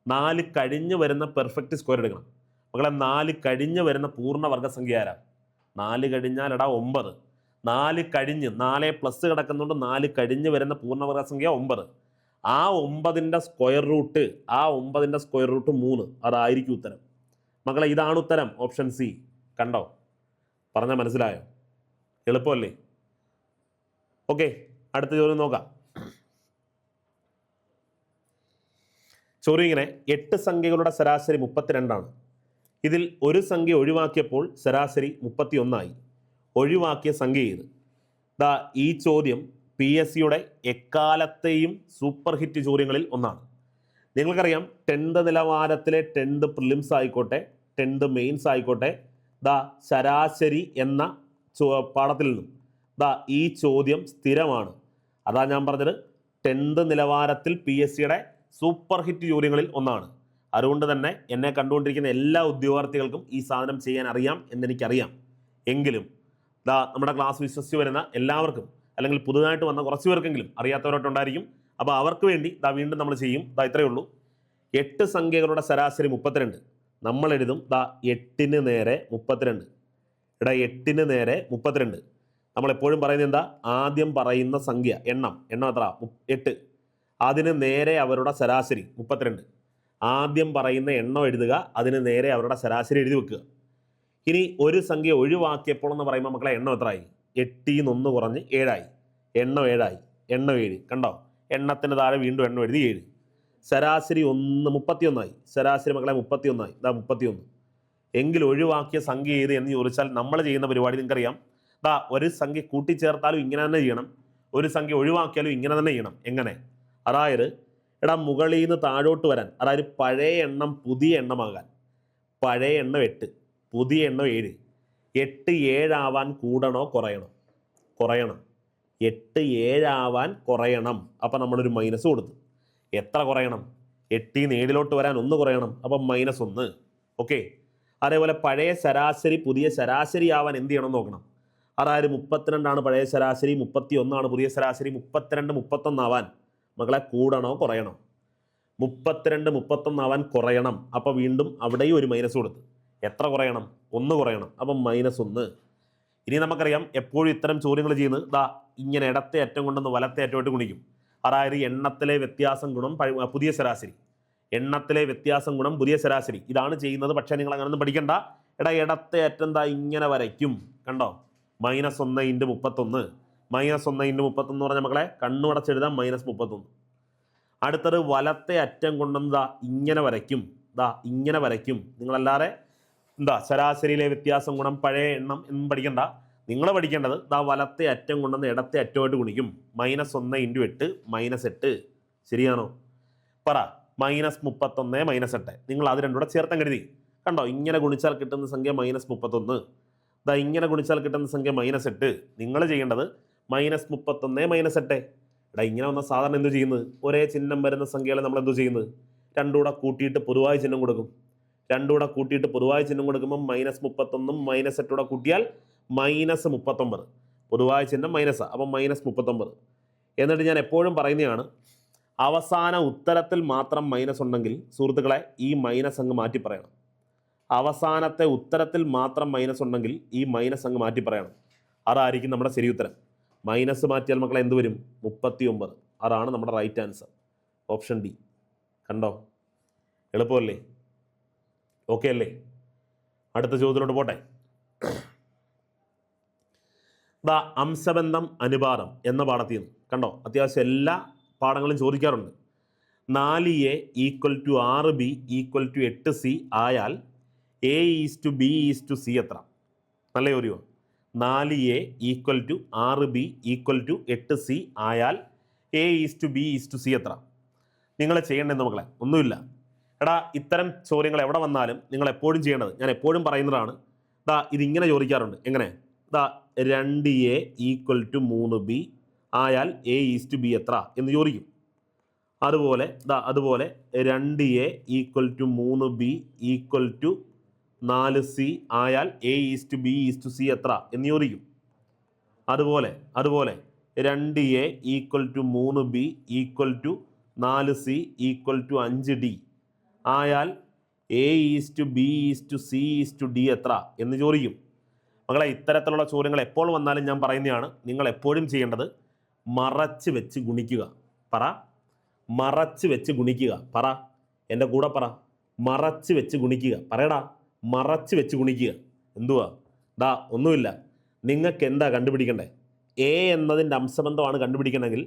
4 കഴിഞ്ഞ് വരുന്ന പെർഫെക്റ്റ് സ്ക്വയർ എടുക്കണം മക്കളെ. 4 കഴിഞ്ഞ് വരുന്ന പൂർണ്ണവർഗസംഖ്യ ആരാ? 4 കഴിഞ്ഞാൽ എടാ 9. 4 കഴിഞ്ഞ്, 4 പ്ലസ് കിടക്കുന്നുണ്ട്, 4 കഴിഞ്ഞ് വരുന്ന പൂർണ്ണവർഗസംഖ്യ 9. ആ 9ൻ്റെ സ്ക്വയർ റൂട്ട്, ആ 9ൻ്റെ സ്ക്വയർ റൂട്ട് 3. അതായിരിക്കും ഉത്തരം മക്കളെ. ഇതാണ് ഉത്തരം, ഓപ്ഷൻ സി. കണ്ടോ? പറഞ്ഞാൽ മനസ്സിലായോ? എളുപ്പമല്ലേ? ഓക്കെ, അടുത്ത ചോദ്യം നോക്കാം. ചോദ്യം ഇങ്ങനെ: 8 സംഖ്യകളുടെ ശരാശരി 32 ആണ്. ഇതിൽ ഒരു സംഖ്യ ഒഴിവാക്കിയപ്പോൾ ശരാശരി 31 ആയി. ഒഴിവാക്കിയ സംഖ്യ ഏത്? ദാ ഈ ചോദ്യം PSCയുടെ എക്കാലത്തെയും സൂപ്പർ ഹിറ്റ് ചോദ്യങ്ങളിൽ ഒന്നാണ്. നിങ്ങൾക്കറിയാം 10th നിലവാരത്തിലെ 10th പ്രിലിംസ് ആയിക്കോട്ടെ, 10th മെയിൻസ് ആയിക്കോട്ടെ, ദാ ശരാശരി എന്ന പാഠത്തിൽ നിന്നും ദാ ഈ ചോദ്യം സ്ഥിരമാണ്. അതാ ഞാൻ പറഞ്ഞത് 10th നിലവാരത്തിൽ PSCയുടെ സൂപ്പർ ഹിറ്റ് ചോദ്യങ്ങളിൽ ഒന്നാണ്. അതുകൊണ്ട് തന്നെ എന്നെ കണ്ടുകൊണ്ടിരിക്കുന്ന എല്ലാ ഉദ്യോഗാർത്ഥികൾക്കും ഈ സാധനം ചെയ്യാൻ അറിയാം എന്നെനിക്കറിയാം. എങ്കിലും ദാ നമ്മുടെ ക്ലാസ് വിശ്വസിച്ച് വരുന്ന എല്ലാവർക്കും, അല്ലെങ്കിൽ പുതുതായിട്ട് വന്ന കുറച്ച് പേർക്കെങ്കിലും അറിയാത്തവരായിട്ടുണ്ടായിരിക്കും. അപ്പോൾ അവർക്ക് വേണ്ടി ദാ വീണ്ടും നമ്മൾ ചെയ്യും. ദാ ഇത്രയേ ഉള്ളൂ. 8 സംഖ്യകളുടെ ശരാശരി 32. നമ്മൾ എഴുതും ദാ 8ന് നേരെ 32. ഇവിടെ 8ന് നേരെ 32. നമ്മളെപ്പോഴും പറയുന്നത് എന്താ? ആദ്യം പറയുന്ന സംഖ്യ എണ്ണം എത്ര? 8. അതിന് നേരെ അവരുടെ ശരാശരി 32. ആദ്യം പറയുന്ന എണ്ണം എഴുതുക, അതിന് നേരെ അവരുടെ ശരാശരി എഴുതി വെക്കുക. ഇനി ഒരു സംഖ്യ ഒഴിവാക്കിയപ്പോൾ എന്ന് പറയുമ്പോൾ മക്കളെ എണ്ണം എത്രയായി? 8ൽ നിന്ന് 1 കുറഞ്ഞ് 7 ആയി. എണ്ണം 7 ആയി. എണ്ണം 7. കണ്ടോ? എണ്ണത്തിന് താഴെ വീണ്ടും എണ്ണം എഴുതി 7. ശരാശരി 31 ആയി. ശരാശരി മക്കളെ 31 ആയി. ഇതാ 31. എങ്കിൽ ഒഴിവാക്കിയ സംഖ്യ ഏത് എന്ന് ചോദിച്ചാൽ നമ്മൾ ചെയ്യുന്ന പരിപാടി നിങ്ങൾക്കറിയാം. ദാ ഒരു സംഖ്യ കൂട്ടിച്ചേർത്താലും ഇങ്ങനെ തന്നെ ചെയ്യണം, ഒരു സംഖ്യ ഒഴിവാക്കിയാലും ഇങ്ങനെ തന്നെ ചെയ്യണം. എങ്ങനെ? അതായത് എടാ മുകളിൽ നിന്ന് താഴോട്ട് വരാൻ, അതായത് പഴയ എണ്ണം പുതിയ എണ്ണമാകാൻ, പഴയ എണ്ണം 8, പുതിയ എണ്ണം 7. 8 7 ആവാൻ കൂടണോ കുറയണോ? കുറയണം. 8 7 ആവാൻ കുറയണം. അപ്പം നമ്മളൊരു മൈനസ് കൊടുത്തു. എത്ര കുറയണം? 8ൽ നിന്ന് 7ലോട്ട് വരാൻ 1 കുറയണം. അപ്പം -1. ഓക്കെ. അതേപോലെ പഴയ ശരാശരി പുതിയ ശരാശരി ആവാൻ എന്ത് ചെയ്യണം നോക്കണം. അതായത് 32 പഴയ ശരാശരി, 31 പുതിയ ശരാശരി. 32 31 ആവാൻ മക്കളെ കൂടണോ കുറയണോ? 32 31 ആവാൻ കുറയണം. അപ്പോൾ വീണ്ടും അവിടെയും ഒരു മൈനസ് കൊടുത്ത്. എത്ര കുറയണം? 1 കുറയണം. അപ്പം -1. ഇനി നമുക്കറിയാം എപ്പോഴും ഇത്തരം ചോദ്യങ്ങൾ ചെയ്യുന്നത് ദാ ഇങ്ങനെ ഇടത്തെ അറ്റം കൊണ്ടൊന്ന് വലത്തെ അറ്റമായിട്ട് ഗുണിക്കും. അതായത് എണ്ണത്തിലെ വ്യത്യാസം ഗുണം പുതിയ ശരാശരി. എണ്ണത്തിലെ വ്യത്യാസം ഗുണം പുതിയ ശരാശരി. ഇതാണ് ചെയ്യുന്നത്. പക്ഷേ നിങ്ങൾ അങ്ങനെയൊന്നും പഠിക്കണ്ട. എടാ ഇടത്തെ അറ്റം എന്താ ഇങ്ങനെ വരയ്ക്കും. കണ്ടോ, -1 × 31. -1 × 31 പറഞ്ഞ മക്കളെ കണ്ണുടച്ചെഴുതാം -31. അടുത്തത് വലത്തെ അറ്റം കൊണ്ടെന്താ ഇങ്ങനെ വരയ്ക്കും. ഇങ്ങനെ വരയ്ക്കും. നിങ്ങളല്ലാതെ ശരാശരിയിലെ വ്യത്യാസം ഗുണം പഴയ എണ്ണം എന്നും പഠിക്കണ്ട. നിങ്ങൾ പഠിക്കേണ്ടത് വലത്തെ അറ്റം കൊണ്ടുവന്ന് ഇടത്തെ അറ്റമായിട്ട് ഗുണിക്കും. -1 × 8 -8. ശരിയാണോ? പറ. -31 -8. നിങ്ങൾ അത് രണ്ടും കൂടെ ചേർത്തം കരുതി. കണ്ടോ, ഇങ്ങനെ ഗുണിച്ചാൽ കിട്ടുന്ന സംഖ്യ -31. ഇങ്ങനെ ഗുണിച്ചാൽ കിട്ടുന്ന സംഖ്യ -8. നിങ്ങൾ ചെയ്യേണ്ടത് -31 -8. ഇങ്ങനെ വന്ന സാധാരണ എന്തു ചെയ്യുന്നത്? ഒരേ ചിഹ്നം വരുന്ന സംഖ്യകളെ നമ്മൾ എന്തു ചെയ്യുന്നത്? രണ്ടും കൂടെ കൂട്ടിയിട്ട് പൊതുവായ ചിഹ്നം കൊടുക്കും. രണ്ടും കൂടെ കൂട്ടിയിട്ട് പൊതുവായ ചിഹ്നം കൊടുക്കുമ്പോൾ -31 -8 കൂട്ടിയാൽ -39. പൊതുവായ ചിഹ്നം മൈനസ്, അപ്പം -39. എന്നിട്ട് ഞാൻ എപ്പോഴും പറയുന്നതാണ്, അവസാന ഉത്തരത്തിൽ മാത്രം മൈനസ് ഉണ്ടെങ്കിൽ സുഹൃത്തുക്കളെ ഈ മൈനസ് അങ്ങ് മാറ്റി പറയണം. അവസാനത്തെ ഉത്തരത്തിൽ മാത്രം മൈനസ് ഉണ്ടെങ്കിൽ ഈ മൈനസ് അങ്ങ് മാറ്റി പറയണം. അതായിരിക്കും നമ്മുടെ ശരി ഉത്തരം. മൈനസ് മാറ്റിയാൽ മക്കളെ എന്ത് വരും? 39. അതാണ് നമ്മുടെ റൈറ്റ് ആൻസർ. Option D. കണ്ടോ, എളുപ്പമല്ലേ? ഓക്കെ അല്ലേ? അടുത്ത ചോദ്യത്തിലോട്ട് പോട്ടെ. അംശബന്ധം അനുപാതം എന്ന പാഠത്തിൽ നിന്ന് കണ്ടോ, അത്യാവശ്യം എല്ലാ പാഠങ്ങളും ചോദിക്കാറുണ്ട്. 4A = 6B = 8C ആയാൽ A:B:C എത്ര? നല്ല ചോദ്യമോ? 4A = 6B = 8C ആയാൽ A:B:C എത്ര? നിങ്ങൾ ചെയ്യേണ്ടതെന്ന് മക്കളെ ഒന്നുമില്ല. എടാ ഇത്തരം ചോദ്യങ്ങൾ എവിടെ വന്നാലും നിങ്ങൾ എപ്പോഴും ചെയ്യേണ്ടത്, ഞാൻ എപ്പോഴും പറയുന്നതാണ്, ഇതിങ്ങനെ ചോദിക്കാറുണ്ട്. എങ്ങനെ? 2A = 3B ആയാൽ A:B എത്ര എന്ന് ചോദിക്കും. അതുപോലെ 2A = 3B = 4C ആയാൽ A:B:C എത്ര എന്ന് ചോദിക്കും. അതുപോലെ 2A = 3B = 4C = 5D ആയാൽ A:B:C എത്ര എന്ന് ചോദിക്കും. മക്കളെ ഇത്തരത്തിലുള്ള ചോദ്യങ്ങൾ എപ്പോൾ വന്നാലും ഞാൻ പറയുന്നതാണ്, നിങ്ങൾ എപ്പോഴും ചെയ്യേണ്ടത് മറച്ച് വെച്ച് ഗുണിക്കുക. പറ, മറച്ച് വെച്ച് ഗുണിക്കുക. പറ, എൻ്റെ കൂടെ പറ, മറച്ച് വെച്ച് ഗുണിക്കുക. പറയടാ, മറച്ച് വെച്ച് ഗുണിക്കുക. എന്തുവാ? ഒന്നുമില്ല. നിങ്ങൾക്ക് എന്താ കണ്ടുപിടിക്കണ്ടേ? എ എന്നതിൻ്റെ അംശബന്ധമാണ് കണ്ടുപിടിക്കണമെങ്കിൽ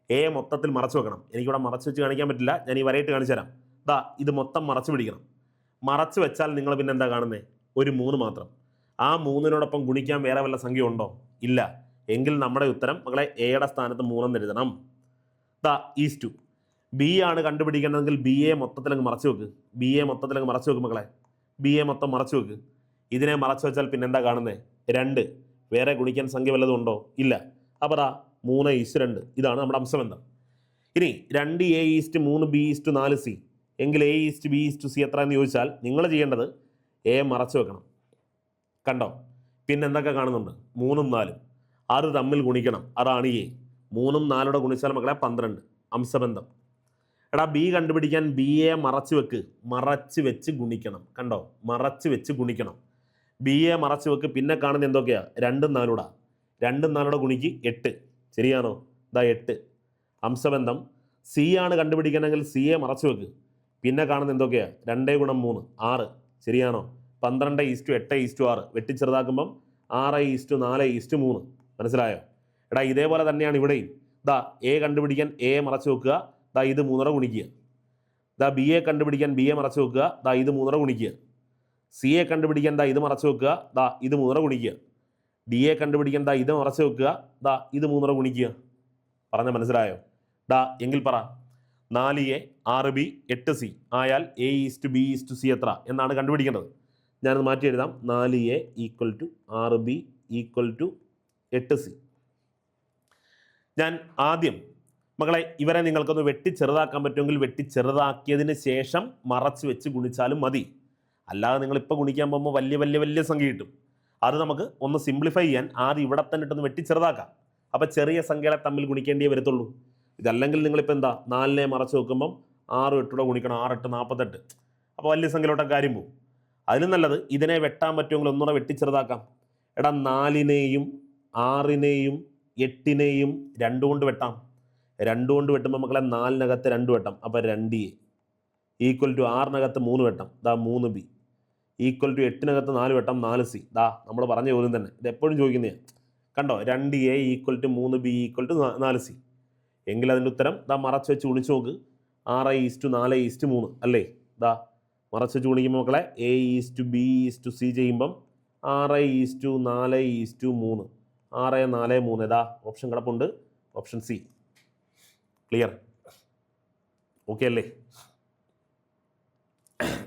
എ മൊത്തത്തിൽ മറച്ചു വെക്കണം. എനിക്കിവിടെ മറച്ച് വെച്ച് കാണിക്കാൻ പറ്റില്ല, ഞാൻ ഈ വരയിട്ട് കാണിച്ചു തരാം. ഇത് മൊത്തം മറച്ചു പിടിക്കണം. മറച്ചു വെച്ചാൽ നിങ്ങൾ പിന്നെ എന്താ കാണുന്നത്? ഒരു 3 മാത്രം. ആ 3നോടൊപ്പം ഗുണിക്കാൻ വേറെ വല്ല സംഖ്യ ഉണ്ടോ? ഇല്ല. എങ്കിൽ നമ്മുടെ ഉത്തരം മക്കളെ എയുടെ സ്ഥാനത്ത് 3 എഴുതണം. ഈസ്റ്റു ബി ആണ് കണ്ടുപിടിക്കേണ്ടതെങ്കിൽ ബി എ മൊത്തത്തിലങ്ങ് മറച്ചു വെക്ക്. ബി എ മൊത്തത്തിലങ്ങ് മറച്ചു വെക്ക് മക്കളെ. ബി എ മൊത്തം മറച്ചു വെക്ക്. ഇതിനെ മറച്ചു വെച്ചാൽ പിന്നെ എന്താ കാണുന്നത്? 2. വേറെ ഗുണിക്കാൻ സംഖ്യ വല്ലതും ഉണ്ടോ? ഇല്ല. അപ്പോൾ 3:2. ഇതാണ് നമ്മുടെ അംശബന്ധം. ഇനി 2A:3B:4C എങ്കിൽ A:B:C എത്ര എന്ന് ചോദിച്ചാൽ നിങ്ങൾ ചെയ്യേണ്ടത് എ മറച്ചു വെക്കണം. കണ്ടോ, പിന്നെ എന്തൊക്കെ കാണുന്നുണ്ട്? 3ഉം 4ഉം. അത് തമ്മിൽ ഗുണിക്കണം. അതാണ് എ. 3ഉം 4 ഗുണിച്ചാൽ മക്കളെ 12. അംശബന്ധം. എടാ ബി കണ്ടുപിടിക്കാൻ ബി എ മറച്ചു വെക്ക്. മറച്ച് വെച്ച് ഗുണിക്കണം. കണ്ടോ, മറച്ച് വെച്ച് ഗുണിക്കണം. ബി എ മറച്ചു വെക്ക്. പിന്നെ കാണുന്ന എന്തൊക്കെയാ? 2ഉം 4 2ഉം 4 ഗുണിക്ക് 8. ശരിയാണോ? 8. അംശബന്ധം. സി ആണ് കണ്ടുപിടിക്കണമെങ്കിൽ സി എ മറച്ചു വെക്ക്. പിന്നെ കാണുന്ന എന്തൊക്കെയാ? 2 × 3 6. ശരിയാണോ? 12:8:6 വെട്ടിച്ചെറുതാക്കുമ്പം 6:4:3. മനസ്സിലായോ? എടാ ഇതേപോലെ തന്നെയാണ് ഇവിടെയും. എ കണ്ടുപിടിക്കാൻ എ മറച്ചു വെക്കുക. ഇത് 3 ഗുണിക്കുക. ബി എ കണ്ടുപിടിക്കാൻ ബി എ മറച്ചു വെക്കുക. ഇത് 3 ഗുണിക്കുക. സി എ കണ്ടുപിടിക്കാൻ ഇത് മറച്ചു വെക്കുക. ഇത് 3 ഗുണിക്കുക. ഡി എ കണ്ടുപിടിക്കാൻ ഇത് മറച്ചു വെക്കുക. ഇത് 3 ഗുണിക്കുക. പറഞ്ഞ മനസ്സിലായോ? എങ്കിൽ പറ, 4A 6B 8C ആയാൽ A:B:C എത്ര എന്നാണ് കണ്ടുപിടിക്കേണ്ടത്. ഞാനത് മാറ്റി എഴുതാം. 4A = 6B = 8C. ഞാൻ ആദ്യം മക്കളെ ഇവരെ നിങ്ങൾക്കൊന്ന് വെട്ടിച്ചെറുതാക്കാൻ പറ്റുമെങ്കിൽ വെട്ടിച്ചെറുതാക്കിയതിന് ശേഷം മറച്ച് വെച്ച് ഗുണിച്ചാലും മതി. അല്ലാതെ നിങ്ങളിപ്പോൾ ഗുണിക്കാൻ പോകുമ്പോൾ വലിയ സംഖ്യ കിട്ടും. അത് നമുക്ക് ഒന്ന് സിംപ്ലിഫൈ ചെയ്യാൻ ആദ്യം ഇവിടെ തന്നെ ഇട്ടൊന്ന് വെട്ടിച്ചെറുതാക്കാം. അപ്പോൾ ചെറിയ സംഖ്യകളെ തമ്മിൽ ഗുണിക്കേണ്ടിയേ വരത്തുള്ളൂ. ഇതല്ലെങ്കിൽ നിങ്ങളിപ്പോൾ എന്താ 4നെ മറച്ച് വെക്കുമ്പം 6 8 ഗുണിക്കണം. 6 8 48. അപ്പോൾ വലിയ സംഖ്യയിലോട്ടൊക്കെ കാര്യം പോകും. അതിലും നല്ലത് ഇതിനെ വെട്ടാൻ പറ്റുമെങ്കിൽ ഒന്നുകൂടെ വെട്ടിച്ചെറുതാക്കാം. എടാ 4നെയും 6നെയും 8നെയും 2 കൊണ്ട് വെട്ടാം. 2 കൊണ്ട് വെട്ടുമ്പോൾ മക്കളെ 4നകത്ത് 2 വെട്ടാം. അപ്പോൾ 2A. ഈക്വൽ ടു 6-നകത്ത് 3 വട്ടം ദാ 3b ഈക്വൽ ടു 8-നകത്ത് 4 വട്ടം 4c ദാ നമ്മൾ പറഞ്ഞ ചോദ്യം തന്നെ. ഇത് എപ്പോഴും ചോദിക്കുന്നതാണ്. കണ്ടോ 2a equal to 3b equal to 4c. എങ്കിൽ അതിൻ്റെ ഉത്തരം ദാ മറച്ച് വെച്ച് ഗുണിച്ച് നോക്ക്. 6:4:3 അല്ലേ? ദാ മറച്ച് വെച്ച് ഗുണിക്കുമ്പോൾ മക്കളെ a:b:c ചെയ്യുമ്പം 6:4:3 6:4:3 ഏതാ ഓപ്ഷൻ കിടപ്പുണ്ട്? Option C. ക്ലിയർ? ഓക്കെ അല്ലേ?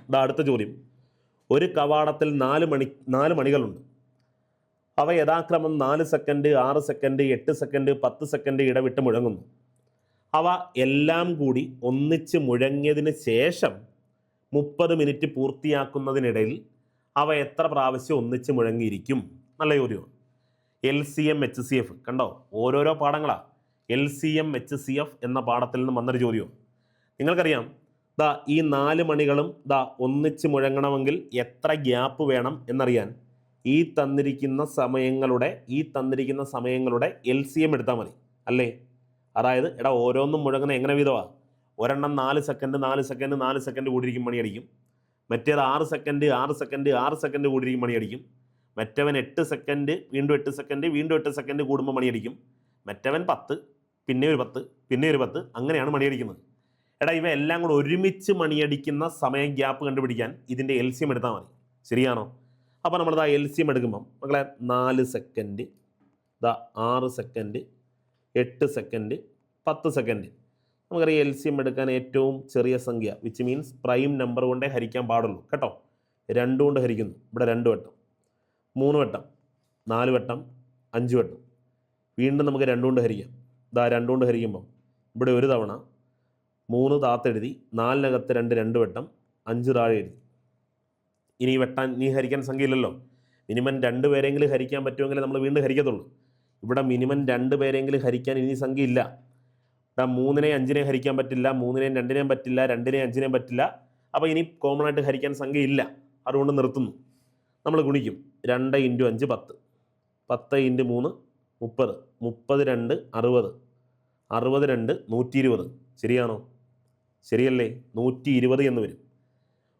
ഇതാ അടുത്ത ചോദ്യം. ഒരു കവാടത്തിൽ 4 മണികളുണ്ട്. അവ യഥാക്രമം 4 സെക്കൻഡ് 6 സെക്കൻഡ് 8 സെക്കൻഡ് 10 സെക്കൻഡ് ഇടവിട്ട് മുഴങ്ങുന്നു. അവ എല്ലാം കൂടി ഒന്നിച്ച് മുഴങ്ങിയതിന് ശേഷം 30 മിനിറ്റ് പൂർത്തിയാക്കുന്നതിനിടയിൽ അവ എത്ര പ്രാവശ്യം ഒന്നിച്ച് മുഴങ്ങിയിരിക്കും? നല്ല ചോദ്യമാണ്. LCM HCF കണ്ടോ, ഓരോരോ പാഠങ്ങളാണ്. LCM HCF എന്ന പാഠത്തിൽ നിന്ന് വന്നൊരു ചോദ്യമാണ്. നിങ്ങൾക്കറിയാം ദാ ഈ 4 മണികളും ദാ ഒന്നിച്ച് മുഴങ്ങണമെങ്കിൽ എത്ര ഗ്യാപ്പ് വേണം എന്നറിയാൻ ഈ തന്നിരിക്കുന്ന സമയങ്ങളുടെ LCM എടുത്താൽ മതി അല്ലേ? അതായത് എടാ ഓരോന്നും മുഴങ്ങുന്ന എങ്ങനെ വീതമാണ്? ഒരെണ്ണം 4 സെക്കൻഡ് 4 സെക്കൻഡ് 4 സെക്കൻഡ് കൂടിയിരിക്കും മണിയടിക്കും. മറ്റേത് 6 സെക്കൻഡ് 6 സെക്കൻഡ് 6 സെക്കൻഡ് കൂടിയിരിക്കും മണിയടിക്കും. മറ്റവൻ 8 സെക്കൻഡ് വീണ്ടും 8 സെക്കൻഡ് വീണ്ടും 8 സെക്കൻഡ് കൂടുമ്പോൾ മണിയടിക്കും. മറ്റവൻ 10 പിന്നെ ഒരു 10 പിന്നെ ഒരു 10 അങ്ങനെയാണ് മണിയടിക്കുന്നത്. എടാ ഇവ എല്ലാം കൂടെ ഒരുമിച്ച് മണിയടിക്കുന്ന സമയ ഗ്യാപ്പ് കണ്ടുപിടിക്കാൻ ഇതിൻ്റെ LCM എടുത്താൽ മതി. ശരിയാണോ? അപ്പോൾ നമ്മളിതാ LCM എടുക്കുമ്പം മക്കളെ 4 സെക്കൻഡ് ദാ 6 സെക്കൻഡ് 8 സെക്കൻഡ് 10 സെക്കൻഡ്. നമുക്കറിയാം LCM എടുക്കാൻ ഏറ്റവും ചെറിയ സംഖ്യ വിച്ച് മീൻസ് പ്രൈം നമ്പർ കൊണ്ടേ ഹരിക്കാൻ പാടുള്ളൂ കേട്ടോ. 2 കൊണ്ട് ഹരിക്കുന്നു. ഇവിടെ 2 വട്ടം 3 വട്ടം 4 വട്ടം 5 വട്ടം. വീണ്ടും നമുക്ക് 2 കൊണ്ട് ഹരിക്കാം. ഇതാ 2 കൊണ്ട് ഹരിക്കുമ്പം ഇവിടെ ഒരു തവണ 3 താത്തെഴുതി 4-നകത്ത് 2 വട്ടം 5 താഴെ എഴുതി. ഇനി വെട്ടാൻ ഹരിക്കാൻ സംഖ്യ ഇല്ലല്ലോ. മിനിമം 2 പേരെങ്കിലും ഹരിക്കാൻ പറ്റുമെങ്കിൽ നമ്മൾ വീണ്ടും ഹരിക്കത്തുള്ളൂ. ഇവിടെ മിനിമം 2 പേരെങ്കിലും ഹരിക്കാൻ ഇനി സംഖ്യ ഇല്ല. 3-നെയും 5-നെയും ഹരിക്കാൻ പറ്റില്ല, 3-നെയും 2-നെയും പറ്റില്ല, 2-നെയും 5-നെയും പറ്റില്ല. അപ്പോൾ ഇനി കോമൺ ആയിട്ട് ഹരിക്കാൻ സംഖ്യ ഇല്ല. അതുകൊണ്ട് നിർത്തുന്നു. നമ്മൾ ഗുണിക്കും. 2 × 5 10 10 × 3 30 32 60 62 120. ശരിയാണോ? ശരിയല്ലേ? 120 എന്ന് വരും.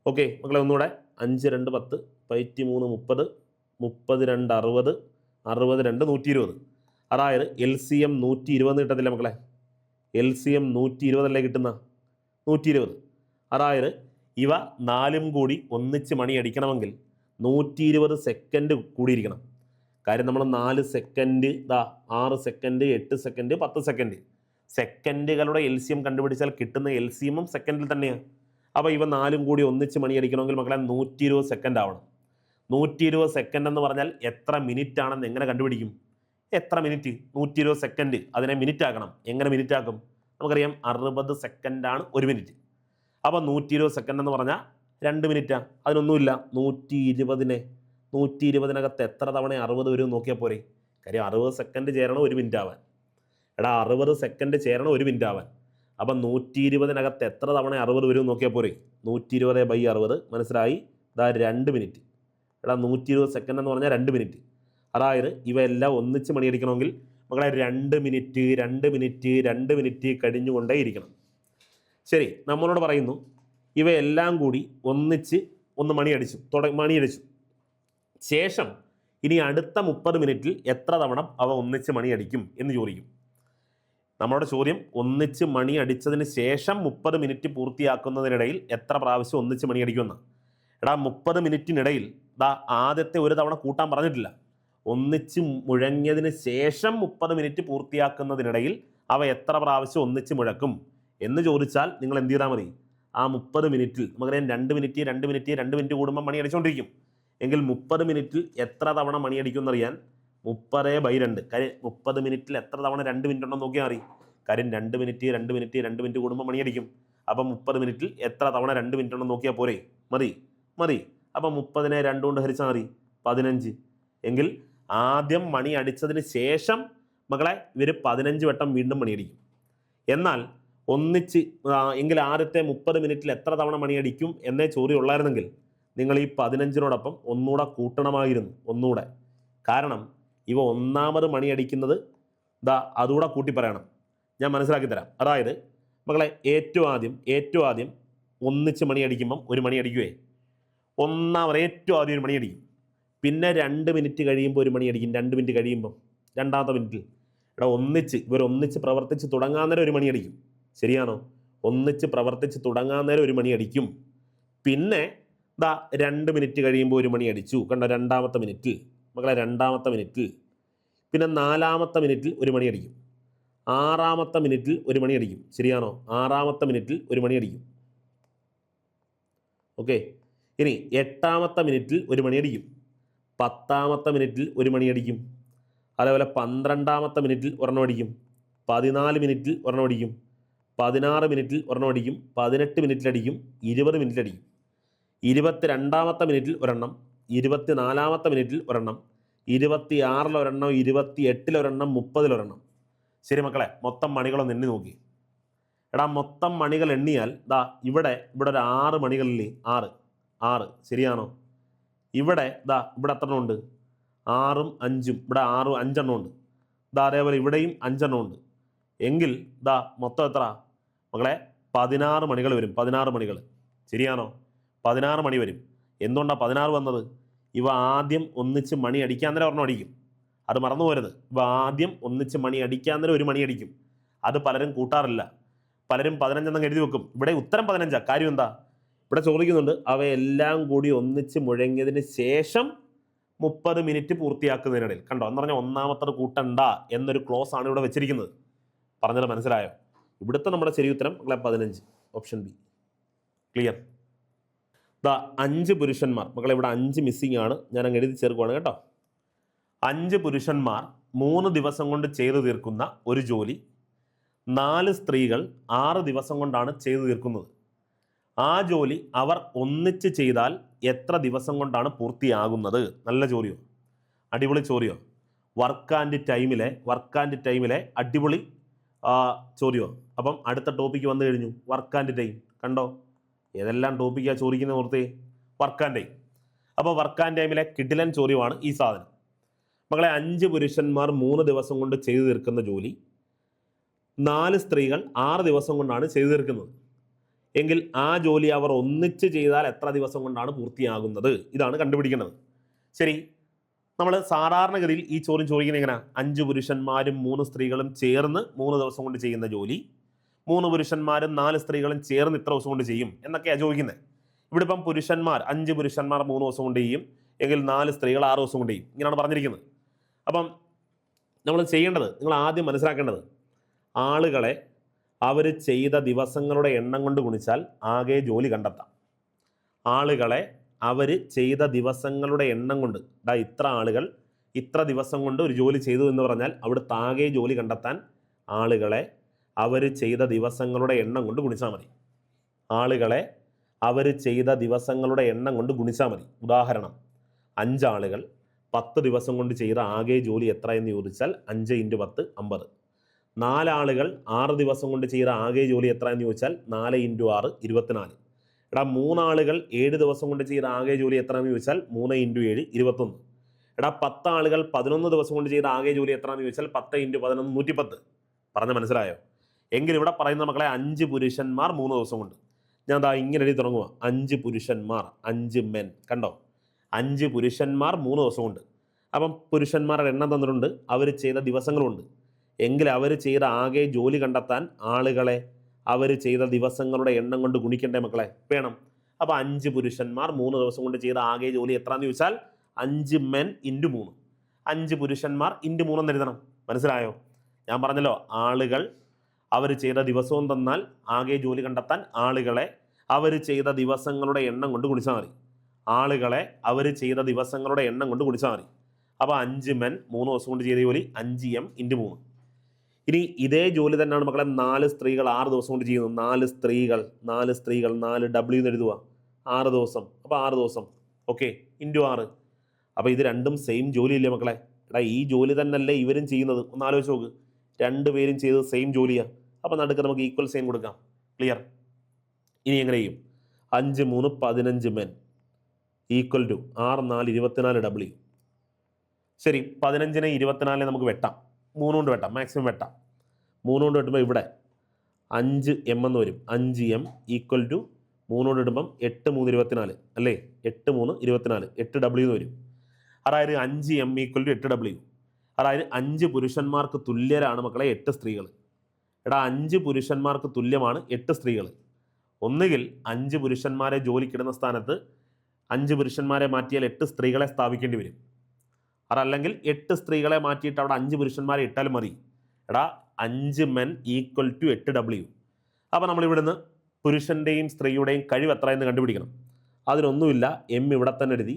ഓക്കെ മക്കളെ ഒന്നുകൂടെ 5 2 10 5 3 30 32 60 62 120. അതായത് LCM 120 കിട്ടത്തില്ല മക്കളെ. LCM 120 അല്ലേ കിട്ടുന്ന? 120. അതായത് ഇവ 4ഉം കൂടി ഒന്നിച്ച് മണി അടിക്കണമെങ്കിൽ 120 സെക്കൻഡ് കൂടിയിരിക്കണം. കാര്യം നമ്മൾ 4 സെക്കൻഡ് 6 സെക്കൻഡ് 8 സെക്കൻഡ് 10 സെക്കൻഡ് സെക്കൻഡുകളുടെ LCM കണ്ടുപിടിച്ചാൽ കിട്ടുന്ന LCM സെക്കൻഡിൽ തന്നെയാണ്. അപ്പോൾ ഇവ 4ഉം കൂടി ഒന്നിച്ച് മണി അടിക്കണമെങ്കിൽ മക്കളെ 120 സെക്കൻഡ് ആവണം. 120 സെക്കൻഡ് എന്ന് പറഞ്ഞാൽ എത്ര മിനിറ്റ് ആണെന്ന് എങ്ങനെ കണ്ടുപിടിക്കും? എത്ര മിനിറ്റ്? 120 സെക്കൻഡ് അതിനെ മിനിറ്റ് ആക്കണം. എങ്ങനെ മിനിറ്റ് ആക്കും? നമുക്കറിയാം 60 സെക്കൻഡാണ് 1 മിനിറ്റ്. അപ്പോൾ 120 സെക്കൻഡ് എന്ന് പറഞ്ഞാൽ 2 മിനിറ്റാണ്. അതിനൊന്നുമില്ല. 120-നകത്ത് എത്ര തവണ 60 വരും നോക്കിയാൽ പോരെ. കാര്യം 60 സെക്കൻഡ് ചേരണം 1 മിനിറ്റ് ആവാൻ. എടാ 60 സെക്കൻഡ് ചേരണം 1 മിനിറ്റ് ആവാൻ. അപ്പം 120-നകത്ത് എത്ര തവണ 60 വരും നോക്കിയാൽ പോരെ. 120/60 മനസ്സിലായി. ഇതാ 2 മിനിറ്റ്. എടാ 120 സെക്കൻഡ് എന്ന് പറഞ്ഞാൽ 2 മിനിറ്റ്. അതായത് ഇവയെല്ലാം ഒന്നിച്ച് മണിയടിക്കണമെങ്കിൽ മക്കളെ 2 മിനിറ്റ് 2 മിനിറ്റ് 2 മിനിറ്റ് കഴിഞ്ഞുകൊണ്ടേ ഇരിക്കണം. ശരി, നമ്മളോട് പറയുന്നു ഇവയെല്ലാം കൂടി ഒന്നിച്ച് ഒന്ന് മണിയടിച്ചു ശേഷം ഇനി അടുത്ത 30 മിനിറ്റിൽ എത്ര തവണ അവ ഒന്നിച്ച് മണിയടിക്കും എന്ന് ചോദിക്കും. നമ്മുടെ ചോദ്യം ഒന്നിച്ച് മണി അടിച്ചതിന് ശേഷം 30 മിനിറ്റ് പൂർത്തിയാക്കുന്നതിനിടയിൽ എത്ര പ്രാവശ്യം ഒന്നിച്ച് മണിയടിക്കുമെന്നാണ്. എടാ 30 മിനിറ്റിനിടയിൽ ആദ്യത്തെ ഒരു തവണ കൂട്ടാൻ പറഞ്ഞിട്ടില്ല. ഒന്നിച്ച് മുഴങ്ങിയതിന് ശേഷം 30 മിനിറ്റ് പൂർത്തിയാക്കുന്നതിനിടയിൽ അവ എത്ര പ്രാവശ്യം ഒന്നിച്ച് മുഴക്കും എന്ന് ചോദിച്ചാൽ നിങ്ങൾ എന്ത് ചെയ്താൽ മതി? ആ 30 മിനിറ്റിൽ നമുക്കറിയാം 2 മിനിറ്റ് 2 മിനിറ്റ് 2 മിനിറ്റ് കൂടുമ്പോൾ മണി അടിച്ചുകൊണ്ടിരിക്കും. എങ്കിൽ 30 മിനിറ്റിൽ എത്ര തവണ മണി അടിക്കും എന്നറിയാൻ 30/2. കാര്യം 30 മിനിറ്റിൽ എത്ര തവണ 2 മിനിറ്റ് ഉണ്ടോ നോക്കിയാൽ മതി. കാര്യം 2 മിനിറ്റ് 2 മിനിറ്റ് 2 മിനിറ്റ് കൂടുമ്പോൾ മണി അടിക്കും. അപ്പം 30 മിനിറ്റിൽ എത്ര തവണ 2 മിനിറ്റ് ഉണ്ടോ നോക്കിയാൽ പോരെ. മതി. അപ്പം 30-നെ 2 കൊണ്ട് ഹരിച്ചാൽ മതി 15. എങ്കിൽ ആദ്യം മണി അടിച്ചതിന് ശേഷം മക്കളെ ഇവർ 15 വട്ടം വീണ്ടും മണിയടിക്കും. എന്നാൽ ഒന്നിച്ച് എങ്കിൽ ആദ്യത്തെ 30 മിനിറ്റിൽ എത്ര തവണ മണിയടിക്കും എന്നേ ചോദ്യം ഉള്ളായിരുന്നെങ്കിൽ നിങ്ങൾ ഈ 15നോടൊപ്പം ഒന്നുകൂടെ കൂട്ടണമായിരുന്നു. ഒന്നുകൂടെ. കാരണം ഇവ ഒന്നാമത് മണിയടിക്കുന്നത് അതുകൂടെ കൂട്ടി പറയണം. ഞാൻ മനസ്സിലാക്കി തരാം. അതായത് മക്കളെ ഏറ്റവും ആദ്യം ഒന്നിച്ച് മണി അടിക്കുമ്പം ഒരു മണി അടിക്കുവേ, ഏറ്റവും ആദ്യം ഒരു മണി അടിക്കും, പിന്നെ 2 മിനിറ്റ് കഴിയുമ്പോൾ ഒരു മണി അടിക്കും, 2 മിനിറ്റ് കഴിയുമ്പം രണ്ടാമത്തെ മിനിറ്റിൽ. ഇവരൊന്നിച്ച് പ്രവർത്തിച്ച് തുടങ്ങാൻ നേരം ഒരു മണി അടിക്കും. ശരിയാണോ? ഒന്നിച്ച് പ്രവർത്തിച്ച് തുടങ്ങാൻ നേരം ഒരു മണി അടിക്കും. പിന്നെ 2 മിനിറ്റ് കഴിയുമ്പോൾ ഒരു മണി അടിച്ചു. കണ്ടോ? രണ്ടാമത്തെ മിനിറ്റിൽ മക്കളെ, രണ്ടാമത്തെ മിനിറ്റിൽ. പിന്നെ 4ാമത്തെ മിനിറ്റിൽ ഒരു മണി അടിക്കും. 6ാമത്തെ മിനിറ്റിൽ ഒരു മണി അടിക്കും. ശരിയാണോ? 6ാമത്തെ മിനിറ്റിൽ ഒരു മണി അടിക്കും. ഓക്കെ. ഇനി 8ാമത്തെ മിനിറ്റിൽ ഒരു മണി അടിക്കും. 10ാമത്തെ മിനിറ്റിൽ ഒരു മണി അടിക്കും. അതേപോലെ 12ാമത്തെ മിനിറ്റിൽ ഒരെണ്ണം അടിക്കും. 14 മിനിറ്റിൽ ഒരെണ്ണം അടിക്കും. 16 മിനിറ്റിൽ ഒരെണ്ണം അടിക്കും. 18 മിനിറ്റിൽ അടിക്കും. 20 മിനിറ്റിൽ അടിക്കും. 22ാമത്തെ മിനിറ്റിൽ ഒരെണ്ണം. 24ാമത്തെ മിനിറ്റിൽ ഒരെണ്ണം. 26-ൽ ഒരെണ്ണം. 28-ൽ ഒരെണ്ണം. 30-ൽ ഒരെണ്ണം. ശരി മക്കളെ, മൊത്തം മണികളൊന്ന് എണ്ണി നോക്കി. മൊത്തം മണികൾ എണ്ണിയാൽ ഇവിടെ ഒരു 6 മണികളില്ലേ? 6. ശരിയാണോ? ഇവിടെ എത്ര ഉണ്ട്? 6ഉം 5ഉം. ഇവിടെ 5 ഉണ്ട്. അതേപോലെ ഇവിടെയും 5 ഉണ്ട്. എങ്കിൽ മൊത്തം എത്ര മക്കളെ? 16 മണികൾ വരും. 16 മണികൾ. ശരിയാണോ? 16 മണി വരും. എന്തുകൊണ്ടാണ് 16 വന്നത്? ഇവ ആദ്യം ഒന്നിച്ച് മണി അടിക്കാൻ നേരം ഒരെണ്ണം അടിക്കും. അത് മറന്നു പോരുത്. ഇവ ആദ്യം ഒന്നിച്ച് മണി അടിക്കാൻ നേരം ഒരു മണി അടിക്കും. അത് പലരും കൂട്ടാറില്ല. പലരും 15 എഴുതി വെക്കും. ഇവിടെ ഉത്തരം 15. കാര്യം എന്താ? ഇവിടെ ചോദിക്കുന്നുണ്ട് അവയെല്ലാം കൂടി ഒന്നിച്ച് മുഴങ്ങിയതിന് ശേഷം 30 മിനിറ്റ് പൂർത്തിയാക്കുന്നതിനിടയിൽ. കണ്ടോ? എന്ന് പറഞ്ഞാൽ ഒന്നാമത്തത് കൂട്ടണ്ട എന്നൊരു ക്ലോസ് ആണ് ഇവിടെ വെച്ചിരിക്കുന്നത്. പറഞ്ഞത് മനസ്സിലായോ? ഇവിടുത്തെ നമ്മുടെ ശരി ഉത്തരം 15, ഓപ്ഷൻ ബി. ക്ലിയർ? 5 പുരുഷന്മാർ. മക്കളെ ഇവിടെ 5 മിസ്സിംഗ് ആണ്. ഞാൻ അങ്ങ് എഴുതി ചേർക്കുവാണ് കേട്ടോ. 5 പുരുഷന്മാർ 3 ദിവസം കൊണ്ട് ചെയ്തു തീർക്കുന്ന ഒരു ജോലി 4 സ്ത്രീകൾ 6 ദിവസം കൊണ്ടാണ് ചെയ്തു തീർക്കുന്നത്. ആ ജോലി അവർ ഒന്നിച്ച് ചെയ്താൽ എത്ര ദിവസം കൊണ്ടാണ് പൂർത്തിയാകുന്നത്? നല്ല ചോദ്യം, അടിപൊളി ചോദ്യം. വർക്ക് ആൻഡ് ടൈമിലെ അടിപൊളി ചോദ്യം. അപ്പം അടുത്ത ടോപ്പിക്ക് വന്നു കഴിഞ്ഞു. Work and time. കണ്ടോ? ഏതെല്ലാം ടോപ്പിക്കാണ് ചോദിക്കുന്ന ഓർത്തേ? Work and time. അപ്പോൾ വർക്ക് ആൻഡ് ടൈമിലെ കിടിലൻ ചോദ്യമാണ് ഈ സാധനം. മക്കളെ, 5 പുരുഷന്മാർ 3 ദിവസം കൊണ്ട് ചെയ്തു തീർക്കുന്ന ജോലി 4 സ്ത്രീകൾ 6 ദിവസം കൊണ്ടാണ് ചെയ്തു തീർക്കുന്നത്. എങ്കിൽ ആ ജോലി അവർ ഒന്നിച്ച് ചെയ്താൽ എത്ര ദിവസം കൊണ്ടാണ് പൂർത്തിയാകുന്നത്? ഇതാണ് കണ്ടുപിടിക്കേണ്ടത്. ശരി, നമ്മൾ സാധാരണഗതിയിൽ ഈ ചോദ്യം ചോദിക്കുന്നത് എങ്ങനെയാണ്? 5 പുരുഷന്മാരും 3 സ്ത്രീകളും ചേർന്ന് 3 ദിവസം കൊണ്ട് ചെയ്യുന്ന ജോലി 3 പുരുഷന്മാരും 4 സ്ത്രീകളും ചേർന്ന് ഇത്ര ദിവസം കൊണ്ട് ചെയ്യും എന്നൊക്കെയാണ് ചോദിക്കുന്നത്. ഇവിടെ ഇപ്പം 5 പുരുഷന്മാർ 3 ദിവസം കൊണ്ട് ചെയ്യും, എങ്കിൽ 4 സ്ത്രീകൾ 6 ദിവസം കൊണ്ട് ചെയ്യും. ഇങ്ങനെയാണ് പറഞ്ഞിരിക്കുന്നത്. അപ്പം നമ്മൾ ചെയ്യേണ്ടത്, നിങ്ങൾ ആദ്യം മനസ്സിലാക്കേണ്ടത്, ആളുകളെ അവർ ചെയ്ത ദിവസങ്ങളുടെ എണ്ണം കൊണ്ട് ഗുണിച്ചാൽ ആകെ ജോലി കണ്ടെത്താം. ആളുകളെ അവർ ചെയ്ത ദിവസങ്ങളുടെ എണ്ണം കൊണ്ട്, ഇത്ര ആളുകൾ ഇത്ര ദിവസം കൊണ്ട് ഒരു ജോലി ചെയ്തു എന്ന് പറഞ്ഞാൽ അവിടുത്തെ ആകെ ജോലി കണ്ടെത്താൻ ആളുകളെ അവർ ചെയ്ത ദിവസങ്ങളുടെ എണ്ണം കൊണ്ട് ഗുണിച്ചാൽ മതി. ആളുകളെ അവർ ചെയ്ത ദിവസങ്ങളുടെ എണ്ണം കൊണ്ട് ഗുണിച്ചാൽ മതി. ഉദാഹരണം, 5 ആളുകൾ 10 ദിവസം കൊണ്ട് ചെയ്ത ആകെ ജോലി എത്ര എന്ന് ചോദിച്ചാൽ 5 × 10 50. 4 ആളുകൾ 6 ദിവസം കൊണ്ട് ചെയ്ത ആകെ ജോലി എത്ര എന്ന് ചോദിച്ചാൽ 4 × 6 24. 3 ആളുകൾ 7 ദിവസം കൊണ്ട് ചെയ്ത ആകെ ജോലി എത്ര എന്ന് ചോദിച്ചാൽ 3 × 7 21. 10 ആളുകൾ 11 ദിവസം കൊണ്ട് ചെയ്ത ആകെ ജോലി എത്ര എന്ന് ചോദിച്ചാൽ 10 × 11 110. പറഞ്ഞ് മനസ്സിലായോ? എങ്കിൽ ഇവിടെ പറയുന്ന മക്കളെ 5 പുരുഷന്മാർ 3 ദിവസം കൊണ്ട്. ഞാൻ ഇങ്ങനെ എഴുതി തുടങ്ങുക. 5 പുരുഷന്മാർ, 5 മെൻ. കണ്ടോ? 5 പുരുഷന്മാർ 3 ദിവസം കൊണ്ട്. അപ്പം പുരുഷന്മാരുടെ എണ്ണം തന്നിട്ടുണ്ട്, അവർ ചെയ്ത ദിവസങ്ങളുണ്ട്. എങ്കിൽ അവർ ചെയ്ത ആകെ ജോലി കണ്ടെത്താൻ ആളുകളെ അവർ ചെയ്ത ദിവസങ്ങളുടെ എണ്ണം കൊണ്ട് ഗുണിക്കണ്ടേ മക്കളെ? വേണം. അപ്പോൾ 5 പുരുഷന്മാർ 3 ദിവസം കൊണ്ട് ചെയ്ത ആകെ ജോലി എത്രയെന്ന് ചോദിച്ചാൽ 5 മെൻ × 3. 5 പുരുഷന്മാർ × 3 എന്ന് എഴുതണം. മനസ്സിലായോ? ഞാൻ പറഞ്ഞല്ലോ, ആളുകൾ അവർ ചെയ്ത ദിവസവും തന്നാൽ ആകെ ജോലി കണ്ടെത്താൻ ആളുകളെ അവർ ചെയ്ത ദിവസങ്ങളുടെ എണ്ണം കൊണ്ട് ഗുണിച്ചാൽ മതി. ആളുകളെ അവർ ചെയ്ത ദിവസങ്ങളുടെ എണ്ണം കൊണ്ട് ഗുണിച്ചാൽ മതി. അപ്പോൾ 5 മെൻ 3 ദിവസം കൊണ്ട് ചെയ്ത ജോലി 5m × 3. ഇനി ഇതേ ജോലി തന്നെയാണ് മക്കളെ 4 സ്ത്രീകൾ 6 ദിവസം കൊണ്ട് ചെയ്യുന്നു. 4 സ്ത്രീകൾ 4 W എന്ന് എഴുതുക. 6 ദിവസം. അപ്പോൾ 6 ദിവസം. ഓക്കെ, × 6. അപ്പോൾ ഇത് രണ്ടും സെയിം ജോലിയില്ലേ മക്കളെ? ഈ ജോലി തന്നെയല്ലേ ഇവരും ചെയ്യുന്നത്? ഒന്ന് ആലോചിച്ച് നോക്ക്. 2 പേരും ചെയ്തത് സെയിം ജോലിയാണ്. അപ്പോൾ നടുക്ക് നമുക്ക് ഈക്വൽ സൈൻ കൊടുക്കാം. ക്ലിയർ? ഇനി എങ്ങനെ ചെയ്യും? 5 × 3 15 മെൻ ഈക്വൽ ടു 6 × 4 24 W. ശരി, 15നെ 24 നമുക്ക് വെട്ടാം. 3 കൊണ്ട് വെട്ടാം, മാക്സിമം വെട്ടാം. 3 കൊണ്ട് വെട്ടുമ്പോൾ ഇവിടെ 5m എന്ന് വരും. 5m ഈക്വൽ ടു 3 ഇടുമ്പം 8 3 24 അല്ലേ, 8 3 24, 8 W എന്ന് വരും. അതായത് 5M = 8W. അതായത് 5 പുരുഷന്മാർക്ക് തുല്യരാണ് മക്കളെ 8 സ്ത്രീകൾ. എടാ 5 പുരുഷന്മാർക്ക് തുല്യമാണ് 8 സ്ത്രീകൾ. ഒന്നുകിൽ 5 പുരുഷന്മാരെ ജോലിക്കിടുന്ന സ്ഥാനത്ത് 5 പുരുഷന്മാരെ മാറ്റിയാൽ 8 സ്ത്രീകളെ സ്ഥാപിക്കേണ്ടി വരും. അതല്ലെങ്കിൽ 8 സ്ത്രീകളെ മാറ്റിയിട്ട് അവിടെ 5 പുരുഷന്മാരെ ഇട്ടാലും മതി. എടാ 5 men = 8W. അപ്പോൾ നമ്മളിവിടുന്ന് പുരുഷൻ്റെയും സ്ത്രീയുടെയും കഴിവ് എത്ര എന്ന് കണ്ടുപിടിക്കണം. അതിനൊന്നുമില്ല, M ഇവിടെ തന്നെ എഴുതി.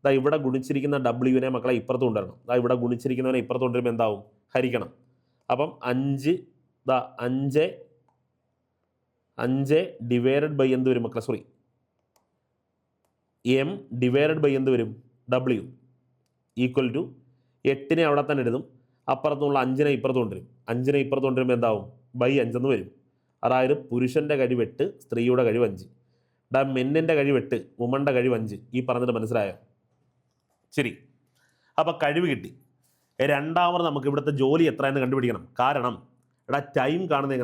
ഇവിടെ ഗുണിച്ചിരിക്കുന്ന W-നെ മക്കളെ ഇപ്പുറത്ത് കൊണ്ടുവരണം. ഇവിടെ ഗുണിച്ചിരിക്കുന്നവനെ ഇപ്പുറത്ത് കൊണ്ടുവരുമ്പോൾ എന്താവും, ഹരിക്കണം. അപ്പം 5 ഡിവൈഡഡ് ബൈ എന്ത് വരും മക്കളെ, സോറി, M ഡിവൈഡഡ് ബൈ എന്ത് വരും, W = 8നെ അവിടെ തന്നെ എഴുതും. അപ്പുറത്തുള്ള 5നെ ഇപ്പുറത്ത് കൊണ്ടുവരും. 5നെ ഇപ്പുറത്ത് കൊണ്ടുവരുമ്പോൾ എന്താവും, ബൈ 5 എന്ന് വരും. അതായത് പുരുഷൻ്റെ കഴിവ് 8, സ്ത്രീയുടെ കഴിവ് 5. മെന്നിൻ്റെ കഴിവ് 8, വുമൻ്റെ കഴിവ് 5. ഈ പറഞ്ഞിട്ട് മനസ്സിലായോ? ശരി, അപ്പോൾ കഴിവ് കിട്ടി. രണ്ടാമത് നമുക്ക് ഇവിടുത്തെ ജോലി എത്ര എന്ന് കണ്ടുപിടിക്കണം. കാരണം എടാ ടൈം കാണുന്നത്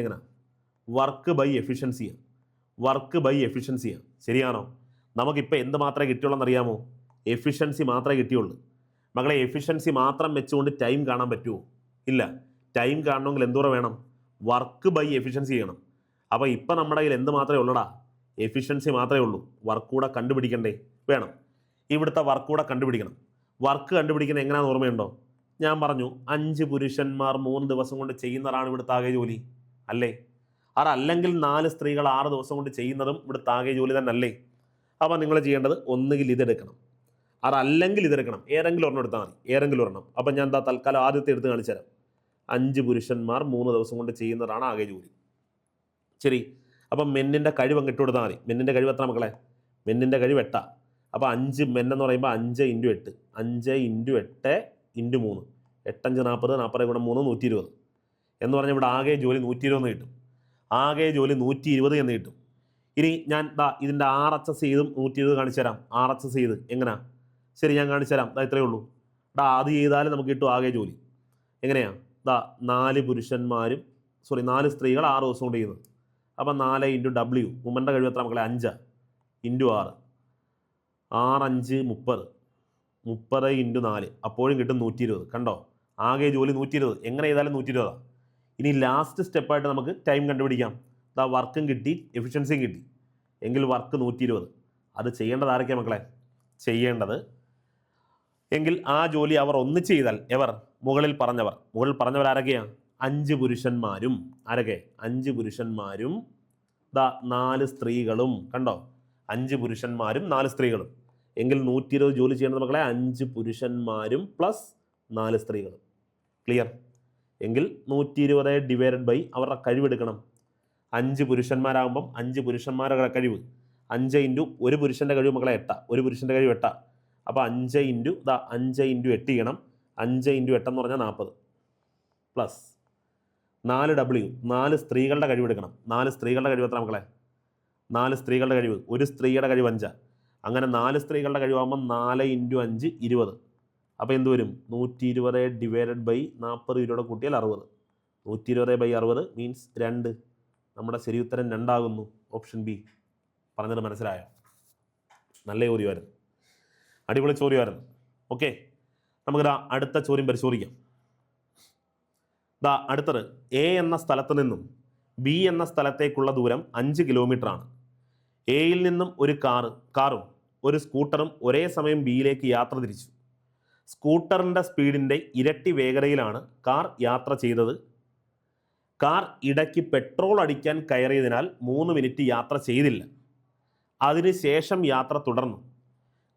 എങ്ങനെ, വർക്ക് ബൈ എഫിഷ്യൻസിയാണ്. ശരിയാണോ? നമുക്കിപ്പോൾ എന്ത് മാത്രമേ കിട്ടിയുള്ളൂ എന്നറിയാമോ? എഫിഷ്യൻസി മാത്രമേ കിട്ടിയുള്ളൂ. മകളെ എഫിഷ്യൻസി മാത്രം വെച്ചുകൊണ്ട് ടൈം കാണാൻ പറ്റുമോ? ഇല്ല. ടൈം കാണണമെങ്കിൽ എന്തോരം വേണം? വർക്ക് ബൈ എഫിഷ്യൻസി ചെയ്യണം. അപ്പോൾ ഇപ്പം നമ്മുടെ കയ്യിൽ എന്ത് മാത്രമേ ഉള്ളൂടാ? എഫിഷ്യൻസി മാത്രമേ ഉള്ളൂ. വർക്ക് കൂടെ കണ്ടുപിടിക്കണ്ടേ? വേണം. ഇവിടുത്തെ വർക്ക് കൂടെ കണ്ടുപിടിക്കണം. വർക്ക് കണ്ടുപിടിക്കുന്നത് എങ്ങനെയാണെന്ന് ഓർമ്മയുണ്ടോ? ഞാൻ പറഞ്ഞു 5 പുരുഷന്മാർ 3 ദിവസം കൊണ്ട് ചെയ്യുന്നതാണ് ഇവിടുത്തെ ആകെ ജോലി അല്ലേ? അതല്ലെങ്കിൽ 4 സ്ത്രീകൾ 6 ദിവസം കൊണ്ട് ചെയ്യുന്നതും ഇവിടുത്തെ ആകെ ജോലി തന്നെ അല്ലേ? അപ്പോൾ നിങ്ങൾ ചെയ്യേണ്ടത് ഒന്നുകിൽ ഇതെടുക്കണം, അതല്ലെങ്കിൽ ഇതെടുക്കണം. ഏതെങ്കിലും ഒരെണ്ണം എടുത്താൽ മതി, ഏതെങ്കിലും ഒരെണ്ണം. അപ്പം ഞാൻ എന്താ തൽക്കാലം ആദ്യത്തെ എടുത്ത് കാണിച്ചു തരാം. 5 പുരുഷന്മാർ 3 ദിവസം കൊണ്ട് ചെയ്യുന്നതാണ് ആകെ ജോലി. ശരി, അപ്പം മെന്നിൻ്റെ കഴിവ് അങ്ങ് ഇട്ട് കൊടുത്താൽ മതി. മെന്നിൻ്റെ കഴിവ് എത്ര മക്കളെ? മെന്നിൻ്റെ കഴിവ് 8. അപ്പോൾ 5 men എന്ന് പറയുമ്പോൾ 5 × 8, 5 × 8 × 3, 8 5 40, 40 × 3 120 എന്ന് പറഞ്ഞാൽ ഇവിടെ ആകെ ജോലി 120 എന്ന് കിട്ടും. ആകെ ജോലി 120 എന്ന് കിട്ടും. ഇനി ഞാൻ ഇതിൻ്റെ RHS ചെയ്തും 120 കാണിച്ചു തരാം. RHS ചെയ്ത് എങ്ങനെയാ? ശരി, ഞാൻ കാണിച്ചു തരാം. ഇത്രയേ ഉള്ളൂ. അത് ചെയ്താലും നമുക്ക് കിട്ടും ആകെ ജോലി. എങ്ങനെയാണ്? 4 പുരുഷന്മാരും 4 സ്ത്രീകൾ 6 ദിവസം കൊണ്ട് ചെയ്യുന്നത്. അപ്പം 4 × W, വുമൻ്റെ കഴിവ് എത്ര മക്കളെ? 5 × 6, 6 5 30, 30 × 4, അപ്പോഴും കിട്ടും 120. കണ്ടോ? ആകെ ജോലി 120. എങ്ങനെ ചെയ്താലും 120. ഇനി ലാസ്റ്റ് സ്റ്റെപ്പായിട്ട് നമുക്ക് ടൈം കണ്ടുപിടിക്കാം. വർക്കും കിട്ടി, എഫിഷ്യൻസിയും കിട്ടി. എങ്കിൽ വർക്ക് 120. അത് ചെയ്യേണ്ടത് ആരൊക്കെയാണ് മക്കളെ? ചെയ്യേണ്ടത് എങ്കിൽ ആ ജോലി അവർ ഒന്നിച്ച് ചെയ്താൽ മുകളിൽ പറഞ്ഞവർ ആരൊക്കെയാണ്? 5 പുരുഷന്മാരും. ആരൊക്കെ? 5 പുരുഷന്മാരും 4 സ്ത്രീകളും. കണ്ടോ? 5 പുരുഷന്മാരും 4 സ്ത്രീകളും. എങ്കിൽ 120 ജോലി ചെയ്യേണ്ടത് മക്കളെ 5 പുരുഷന്മാരും പ്ലസ് 4 സ്ത്രീകളും. ക്ലിയർ? എങ്കിൽ 120 ഡിവൈഡഡ് ബൈ അവരുടെ കഴിവെടുക്കണം. 5 പുരുഷന്മാരാകുമ്പം 5 പുരുഷന്മാരുടെ കഴിവ് 5 × ഒരു പുരുഷൻ്റെ കഴിവ് മക്കളെ 8. ഒരു പുരുഷൻ്റെ കഴിവ് 8. അപ്പോൾ 5 × 8 ചെയ്യണം. 5 × 8 എന്ന് പറഞ്ഞാൽ 40 പ്ലസ് 4W, 4 സ്ത്രീകളുടെ കഴിവെടുക്കണം. 4 സ്ത്രീകളുടെ കഴിവ് എത്ര മക്കളെ? 4 സ്ത്രീകളുടെ കഴിവ്, ഒരു സ്ത്രീയുടെ കഴിവ് 5. അങ്ങനെ 4 സ്ത്രീകളുടെ കഴിവാകുമ്പോൾ 4 × 5 20. അപ്പോൾ എന്ത് വരും? 120 ഡിവൈഡഡ് ബൈ 40 ഇതിലൂടെ കൂട്ടിയാൽ 60. 120/60 മീൻസ് 2. നമ്മുടെ ശരി ഉത്തരം 2 ആകുന്നു. Option B. പറഞ്ഞത് മനസ്സിലായോ? നല്ല ചോദ്യമായിരുന്നു, അടിപൊളി ചോദ്യമായിരുന്നു. ഓക്കെ, നമുക്ക് അടുത്ത ചോദ്യം പരിശോധിക്കാം. അടുത്തത് എ എന്ന സ്ഥലത്ത് നിന്നും ബി എന്ന സ്ഥലത്തേക്കുള്ള ദൂരം 5 കിലോമീറ്ററാണ്. എയിൽ നിന്നും ഒരു കാറും ഒരു സ്കൂട്ടറും ഒരേ സമയം ബിയിലേക്ക് യാത്ര തിരിച്ചു. സ്കൂട്ടറിൻ്റെ സ്പീഡിൻ്റെ ഇരട്ടി വേഗതയിലാണ് കാർ യാത്ര ചെയ്തത്. കാർ ഇടയ്ക്ക് പെട്രോൾ അടിക്കാൻ കയറിയതിനാൽ 3 മിനിറ്റ് യാത്ര ചെയ്തില്ല. അതിനുശേഷം യാത്ര തുടർന്നു.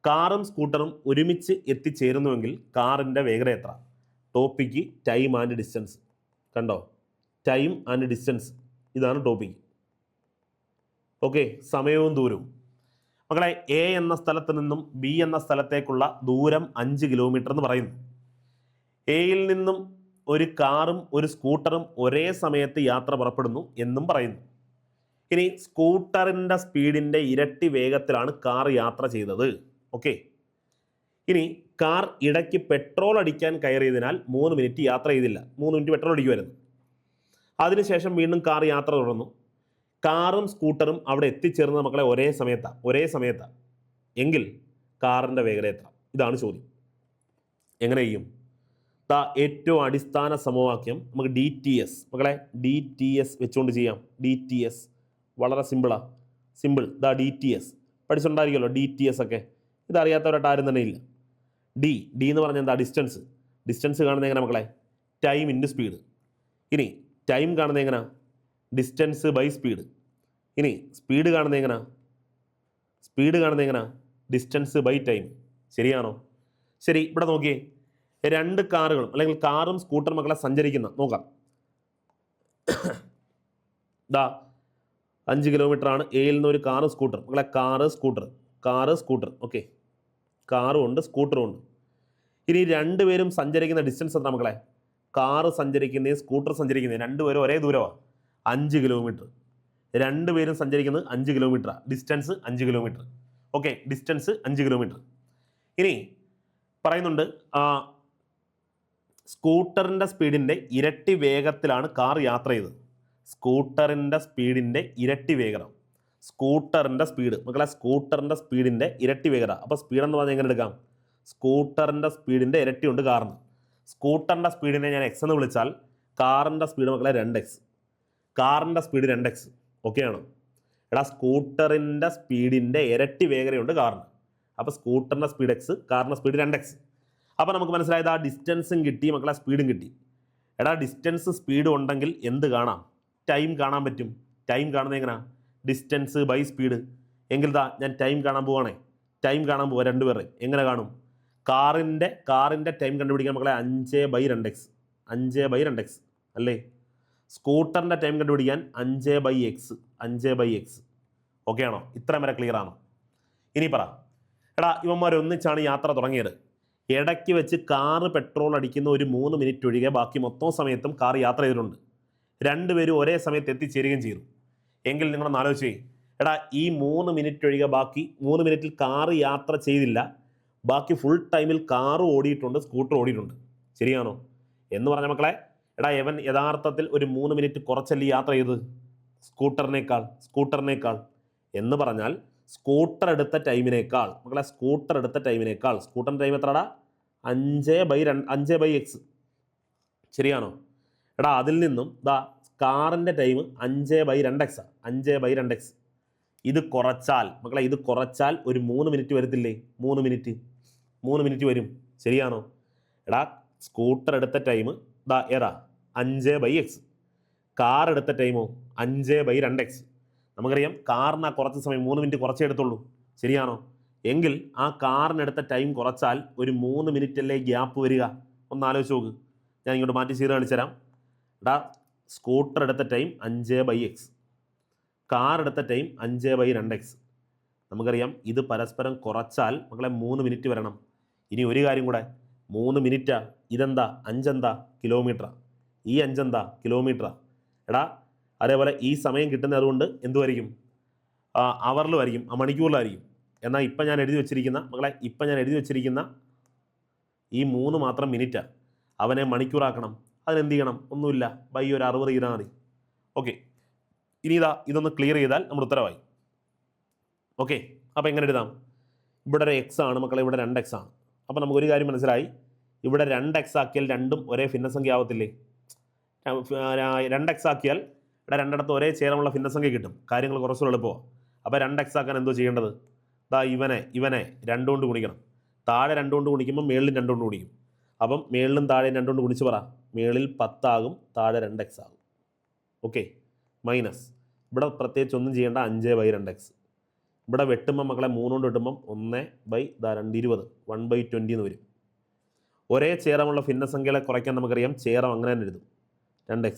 കാറും സ്കൂട്ടറും ഒരുമിച്ച് എത്തിച്ചേരുന്നുവെങ്കിൽ കാറിൻ്റെ വേഗത എത്ര? Topic time and distance. കണ്ടോ? ടൈം ആൻഡ് ഡിസ്റ്റൻസ്, ഇതാണ് ടോപ്പിക്ക്. ഓക്കെ, സമയവും ദൂരവും. മക്കളെ, എ എന്ന സ്ഥലത്ത് നിന്നും ബി എന്ന സ്ഥലത്തേക്കുള്ള ദൂരം 5 കിലോമീറ്റർ എന്ന് പറയുന്നു. എയിൽ നിന്നും ഒരു കാറും ഒരു സ്കൂട്ടറും ഒരേ സമയത്ത് യാത്ര പുറപ്പെടുന്നു എന്നും പറയുന്നു. ഇനി സ്കൂട്ടറിൻ്റെ സ്പീഡിൻ്റെ ഇരട്ടി വേഗത്തിലാണ് കാർ യാത്ര ചെയ്തത്. ഓക്കെ, ഇനി കാർ ഇടയ്ക്ക് പെട്രോൾ അടിക്കാൻ കയറിയതിനാൽ 3 മിനിറ്റ് യാത്ര ചെയ്തില്ല. 3 മിനിറ്റ് പെട്രോൾ അടിക്കുമായിരുന്നു. അതിനുശേഷം വീണ്ടും കാർ യാത്ര തുടർന്നു. കാറും സ്കൂട്ടറും അവിടെ എത്തിച്ചേർന്ന മക്കളെ ഒരേ സമയത്താണ് എങ്കിൽ കാറിൻ്റെ വേഗത എത്ര? ഇതാണ് ചോദ്യം. എങ്ങനെ ചെയ്യും? ഏറ്റവും അടിസ്ഥാന സമവാക്യം നമുക്ക് DTS മക്കളെ DTS വെച്ചുകൊണ്ട് ചെയ്യാം. DTS വളരെ സിമ്പിളാണ്. DTS പഠിച്ചിട്ടുണ്ടായിരിക്കുമല്ലോ. DTS ഒക്കെ ഇതറിയാത്തവരായിട്ട് ആരും തന്നെ ഇല്ല. ഡി എന്ന് പറഞ്ഞാൽ എന്താ? ഡിസ്റ്റൻസ് കാണുന്നത് എങ്ങനെ മക്കളെ? Time into speed. ഇനി ടൈം കാണുന്നത് എങ്ങനെ? Distance by speed. ഇനി സ്പീഡ് കാണുന്നത് എങ്ങനെ? Distance by time. ശരിയാണോ? ശരി, ഇവിടെ നോക്കിയേ. രണ്ട് കാറുകളും അല്ലെങ്കിൽ കാറും സ്കൂട്ടറും മക്കളെ സഞ്ചരിക്കുന്ന നോക്കാം. 5 കിലോമീറ്ററാണ് എയിൽ നിന്ന് ഒരു കാറ് സ്കൂട്ടർ മക്കളെ. Car scooter okay. കാറും ഉണ്ട് സ്കൂട്ടറും ഉണ്ട്. ഇനി രണ്ടുപേരും സഞ്ചരിക്കുന്ന ഡിസ്റ്റൻസ് എത്ര മക്കളെ? കാറ് സഞ്ചരിക്കുന്നതും സ്കൂട്ടർ സഞ്ചരിക്കുന്നതും രണ്ടുപേരും ഒരേ ദൂരമാണ്, 5 കിലോമീറ്റർ. രണ്ടുപേരും സഞ്ചരിക്കുന്നത് 5 കിലോമീറ്ററാണ്. Distance 5 kilometre. Okay, distance 5 kilometre. ഇനി പറയുന്നുണ്ട് സ്കൂട്ടറിൻ്റെ സ്പീഡിൻ്റെ ഇരട്ടി വേഗത്തിലാണ് കാർ യാത്ര ചെയ്തത്. സ്കൂട്ടറിൻ്റെ സ്പീഡിൻ്റെ ഇരട്ടി വേഗത. സ്കൂട്ടറിൻ്റെ സ്പീഡിൻ്റെ ഇരട്ടി വേഗത. അപ്പോൾ സ്പീഡെന്ന് പറഞ്ഞാൽ എങ്ങനെ എടുക്കാം? സ്കൂട്ടറിൻ്റെ സ്പീഡിൻ്റെ ഇരട്ടി ഉണ്ട് കാറിന്. സ്കൂട്ടറിൻ്റെ സ്പീഡിനെ ഞാൻ എക്സ് എന്ന് വിളിച്ചാൽ കാറിൻ്റെ സ്പീഡ് മക്കളെ 2x. കാറിൻ്റെ സ്പീഡ് 2x. ഓക്കെ ആണോ? സ്കൂട്ടറിൻ്റെ സ്പീഡിൻ്റെ ഇരട്ടി വേഗതയുണ്ട് കാറിന്. അപ്പോൾ സ്കൂട്ടറിൻ്റെ സ്പീഡ് x, കാറിൻ്റെ സ്പീഡ് 2x. അപ്പോൾ നമുക്ക് മനസ്സിലായത് ആ ഡിസ്റ്റൻസും കിട്ടി മക്കളെ, സ്പീഡും കിട്ടി. ഡിസ്റ്റൻസ് സ്പീഡ് ഉണ്ടെങ്കിൽ എന്ത് കാണാം? ടൈം കാണാൻ പറ്റും. ടൈം കാണുന്നത് എങ്ങനെയാണ്? Distance by speed. എങ്കിൽ ഞാൻ ടൈം കാണാൻ പോവാണേ. ടൈം കാണാൻ പോവാ രണ്ടുപേരെ. എങ്ങനെ കാണും? കാറിൻ്റെ ടൈം കണ്ടുപിടിക്കാൻ മക്കളെ 5/2x. 5/2x അല്ലേ? സ്കൂട്ടറിൻ്റെ ടൈം കണ്ടുപിടിക്കാൻ 5/x. ഓക്കെ ആണോ? ഇത്രയും വരെ ക്ലിയർ ആണോ? ഇനി പറ. ഇവന്മാർ ഒന്നിച്ചാണ് യാത്ര തുടങ്ങിയത്. ഇടയ്ക്ക് വെച്ച് കാറ് പെട്രോൾ അടിക്കുന്ന ഒരു 3 മിനിറ്റ് ഒഴികെ ബാക്കി മൊത്തം സമയത്തും കാർ യാത്ര ചെയ്തിട്ടുണ്ട്. രണ്ടുപേരും ഒരേ സമയത്ത് എത്തിച്ചേരുകയും ചെയ്തു. എങ്കിൽ നിങ്ങളൊന്ന് ആലോചിച്ചേ. ഈ 3 മിനിറ്റ് ഒഴികെ ബാക്കി 3 മിനിറ്റിൽ കാറ് യാത്ര ചെയ്തില്ല. ബാക്കി ഫുൾ ടൈമിൽ കാറ് ഓടിയിട്ടുണ്ട്, സ്കൂട്ടർ ഓടിയിട്ടുണ്ട്. ശരിയാണോ? എന്ന് പറഞ്ഞ മക്കളെ, ഇവൻ യഥാർത്ഥത്തിൽ ഒരു 3 മിനിറ്റ് കുറച്ചല്ലേ യാത്ര ചെയ്ത് സ്കൂട്ടറിനേക്കാൾ എന്ന് പറഞ്ഞാൽ സ്കൂട്ടർ എടുത്ത ടൈമിനേക്കാൾ സ്കൂട്ടറിൻ്റെ ടൈം എത്രടാ? 5/x. ശരിയാണോ? അതിൽ നിന്നും കാറിൻ്റെ ടൈം 5/2x. 5/2x. ഇത് കുറച്ചാൽ ഒരു 3 മിനിറ്റ് വരത്തില്ലേ? 3 മിനിറ്റ് വരും. ശരിയാണോ? സ്കൂട്ടർ എടുത്ത ടൈം ഏതാ? 5/x. കാർ എടുത്ത ടൈമോ 5/2x. നമുക്കറിയാം കാറിന് കുറച്ച് സമയം 3 മിനിറ്റ് കുറച്ചേ എടുത്തുള്ളൂ. ശരിയാണോ? എങ്കിൽ ആ കാറിനെടുത്ത ടൈം കുറച്ചാൽ ഒരു 3 മിനിറ്റല്ലേ ഗ്യാപ്പ് വരിക? ഒന്ന് ആലോചിച്ച് നോക്ക്. ഞാൻ ഇങ്ങോട്ട് മാറ്റി ചെയ്ത് കാണിച്ചു തരാം. സ്കൂട്ടർ എടുത്ത ടൈം 5/x. കാർ എടുത്ത ടൈം 5/2x. നമുക്കറിയാം ഇത് പരസ്പരം കുറച്ചാൽ മക്കളെ 3 മിനിറ്റ് വരണം. ഇനി ഒരു കാര്യം കൂടെ, 3 മിനിറ്റാ. ഇതെന്താ? 5 എന്താ? കിലോമീറ്ററാണ്. ഈ 5 എന്താ? കിലോമീറ്ററാണ്. അതേപോലെ ഈ സമയം കിട്ടുന്നത് അതുകൊണ്ട് എന്തുമായിരിക്കും? അവറിലുമായിരിക്കും, മണിക്കൂറിലായിരിക്കും. എന്നാൽ ഇപ്പം ഞാൻ എഴുതി വെച്ചിരിക്കുന്ന ഈ 3 മാത്രം മിനിറ്റാണ്. അവനെ മണിക്കൂറാക്കണം. അതിനെന്ത് ചെയ്യണം? ഒന്നുമില്ല, ബൈ ഒരു 60 ചെയ്താൽ മതി. ഓക്കെ, ഇനി ഇതൊന്ന് ക്ലിയർ ചെയ്താൽ നമ്മൾ ഉത്തരവായി. ഓക്കെ, അപ്പോൾ എങ്ങനെ എഴുതാം? ഇവിടെ ഒരു എക്സ് ആണ് മക്കളെ, ഇവിടെ 2x ആണ്. അപ്പോൾ നമുക്കൊരു കാര്യം മനസ്സിലായി. ഇവിടെ 2x ആക്കിയാൽ രണ്ടും ഒരേ ഭിന്നസംഖ്യ ആവത്തില്ലേ? 2x ആക്കിയാൽ ഇവിടെ രണ്ടിടത്ത് ഒരേ ചേരമുള്ള ഭിന്നസംഖ്യ കിട്ടും. കാര്യങ്ങൾ കുറച്ചുകൂടെ എളുപ്പമാണ്. അപ്പോൾ 2x ആക്കാൻ എന്തോ ചെയ്യേണ്ടത്? ഇവനെ 2 കൊണ്ട് ഗുണിക്കണം. താഴെ 2 കൊണ്ട് ഗുണിക്കുമ്പോൾ മേളിൽ 2 കൊണ്ട് ഗുണിക്കും. അപ്പം മേളിലും താഴെയും 2 കൊണ്ട് ഗുണിച്ച് പറ. മേളിൽ 10 ആകും, താഴെ 2x ആകും. ഓക്കെ, മൈനസ് ഇവിടെ പ്രത്യേകിച്ച് ഒന്നും ചെയ്യേണ്ട. 5/2x. ഇവിടെ വെട്ടുമ്പോൾ മക്കളെ 3 കൊണ്ട് വെട്ടുമ്പം 1/2 1/20 എന്ന് വരും. ഒരേ ചേരമുള്ള ഭിന്നസംഖ്യകളെ കുറയ്ക്കാൻ നമുക്കറിയാം. ചേരം അങ്ങനെ തന്നെ എഴുതും. 2x